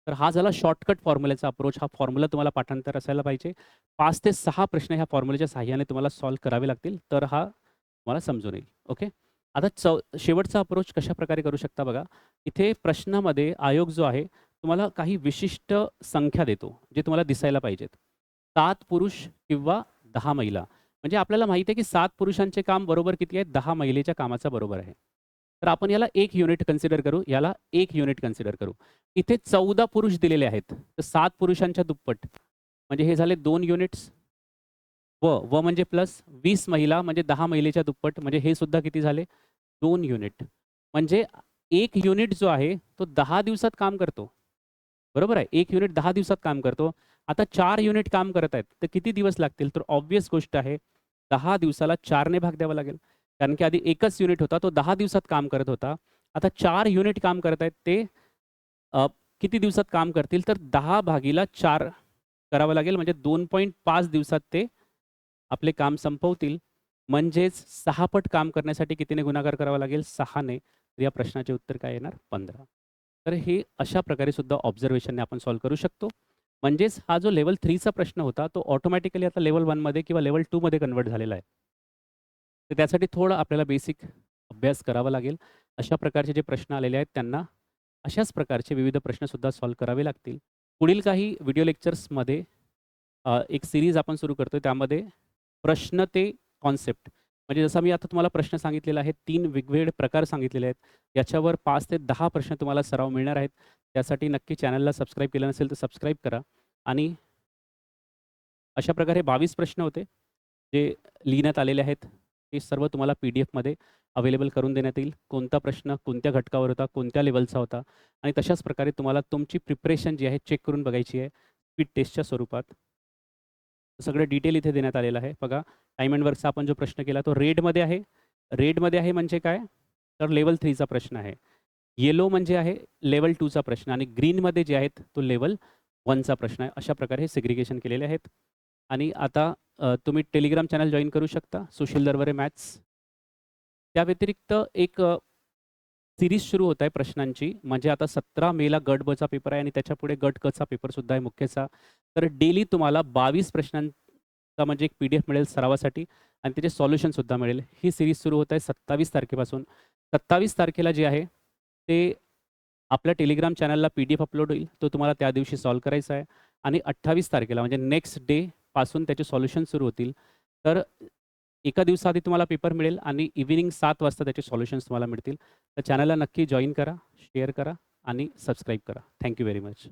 तर हा झाला शॉर्टकट फॉर्म्युल्याचा अप्रोच. हा फॉर्म्युला तुम्हाला पाठांतर असायला पाहिजे. 5 ते 6 प्रश्न ह्या फॉर्म्युल्याच्या सहाय्याने तुम्हाला सॉल्व्ह करावे लागतील, तर हा तुम्हाला समजून येईल. ओके. आता शेवटचा अप्रोच कशाप्रकारे करू शकता बघा. इथे प्रश्नामध्ये आयोग जो आहे, तुम्हाला काही विशिष्ट संख्या देतो, जे तुम्हाला दिसायला पाहिजेत. 7 पुरुष किंवा 10 महिला. म्हणजे आपल्याला माहिती आहे की 7 पुरुषांचे काम बरोबर किती आहे? 10 महिलेच्या कामाचा बरोबर आहे. तर आपण याला 1 युनिट कन्सिडर करू, याला 1 युनिट कन्सिडर करू. इथे 14 पुरुष दिलेले आहेत, तर 7 पुरुषांच्या दुप्पट. म्हणजे हे झाले 2 युनिट्स. व म्हणजे प्लस 20 महिला म्हणजे 10 महिलेच्या दुप्पट, म्हणजे हे सुद्धा किती झाले? 2 युनिट. म्हणजे 1 युनिट जो आहे, तो 10 दिवसात काम करतो. बरोबर आहे. 1 युनिट 10 दिवसात काम करतो. आता 4 युनिट काम करत आहेत, तर किती दिवस लागतील? तर ऑब्व्हियस गोष्ट आहे, 10 दिवसाला 4 ने भाग द्यावा लागेल. कारण की आधी एकच युनिट होता, तो 10 दिवसात काम करत होता. आता 4 युनिट काम करत आहेत, ते किती दिवसात काम करतील? तर 10 भागीला 4 करावं लागेल. म्हणजे 2.5 दिवसात ते आपले काम संपवतील. म्हणजेच 6 पट काम करण्यासाठी कितीने गुणाकार करावा लागेल? 6 ने. तर या प्रश्नाचे उत्तर काय येणार? 15. तर हे अशा प्रकारे सुद्धा ऑब्झर्वेशनने आपण सॉल्व्ह करू शकतो. म्हणजेच हा जो लेव्हल 3 चा प्रश्न होता, तो ऑटोमॅटिकली आता लेव्हल 1 मध्ये किंवा लेव्हल 2 मध्ये कन्व्हर्ट झालेला आहे. तर त्यासाठी थोडं आपल्याला बेसिक अभ्यास करावा लागेल. अशा प्रकारचे जे प्रश्न आलेले आहेत, त्यांना अशाच प्रकारचे विविध प्रश्नसुद्धा सॉल्व्ह करावे लागतील. पुढील काही व्हिडिओ लेक्चर्समध्ये एक सीरीज आपण सुरू करतोय. त्यामध्ये प्रश्न ते कॉन्सेप्ट, म्हणजे जसा मी आता तुम्हाला प्रश्न सांगितलेला आहे, 3 वेगवेगळे प्रकार सांगितलेले आहेत. याच्यावर 5 ते 10 प्रश्न तुम्हाला सराव मिळणार आहेत. त्यासाठी नक्की चॅनलला सबस्क्राईब केलं नसेल तर सबस्क्राईब करा. आणि अशा प्रकारे 22 प्रश्न होते, जे लिहिण्यात आलेले आहेत. ते सर्व तुम्हाला PDF मध्ये अवेलेबल करून देण्यात येईल. कोणता प्रश्न कोणत्या घटकावर होता, कोणत्या लेव्हलचा होता आणि तशाच प्रकारे तुम्हाला तुमची प्रिपरेशन जी आहे चेक करून बघायची आहे स्पीड टेस्टच्या स्वरूपात. सगळं डिटेल इथे देण्यात आलेलं आहे. बघा, टाईम अँड वर्कचा आपण जो प्रश्न केला तो रेडमध्ये आहे. रेडमध्ये आहे म्हणजे काय? तर लेव्हल 3 चा प्रश्न आहे. येलो म्हणजे आहे लेव्हल 2 चा प्रश्न आणि ग्रीनमध्ये जे आहेत तो लेव्हल 1 चा प्रश्न आहे. अशा प्रकारे हे सेग्रिगेशन केलेले आहेत. आणि आता तुम्ही टेलिग्राम चॅनल जॉइन करू शकता, सुशील दरवरे मॅथ्स. त्या व्यतिरिक्त एक सीरीज सुरू होत आहे प्रश्नांची. म्हणजे आता 17 मेला गट ब चा पेपर आहे आणि त्याच्यापुढे गट क चा पेपरसुद्धा आहे मुख्यचा. तर डेली तुम्हाला 22 प्रश्नांचा म्हणजे एक PDF मिळेल सरावासाठी आणि त्याचे सॉल्युशनसुद्धा मिळेल. ही सीरीज सुरू होत आहे 27 तारखेपासून. 27 तारखेला जे आहे ते आपल्या टेलिग्राम चॅनलला PDF अपलोड होईल. तो तुम्हाला त्या दिवशी सॉल्व्ह करायचा आहे आणि 28 तारखेला म्हणजे नेक्स्ट डे पासून त्याचे सॉल्युशन सुरू होतील. तर एका दिवसाआधी तुम्हाला पेपर मिळेल आणि इव्हनिंग 7 वाजता त्याचे सॉल्युशन्स तुम्हाला मिळतील. तर चॅनलला नक्की जॉइन करा, शेअर करा आणि सबस्क्राईब करा. Thank you very much.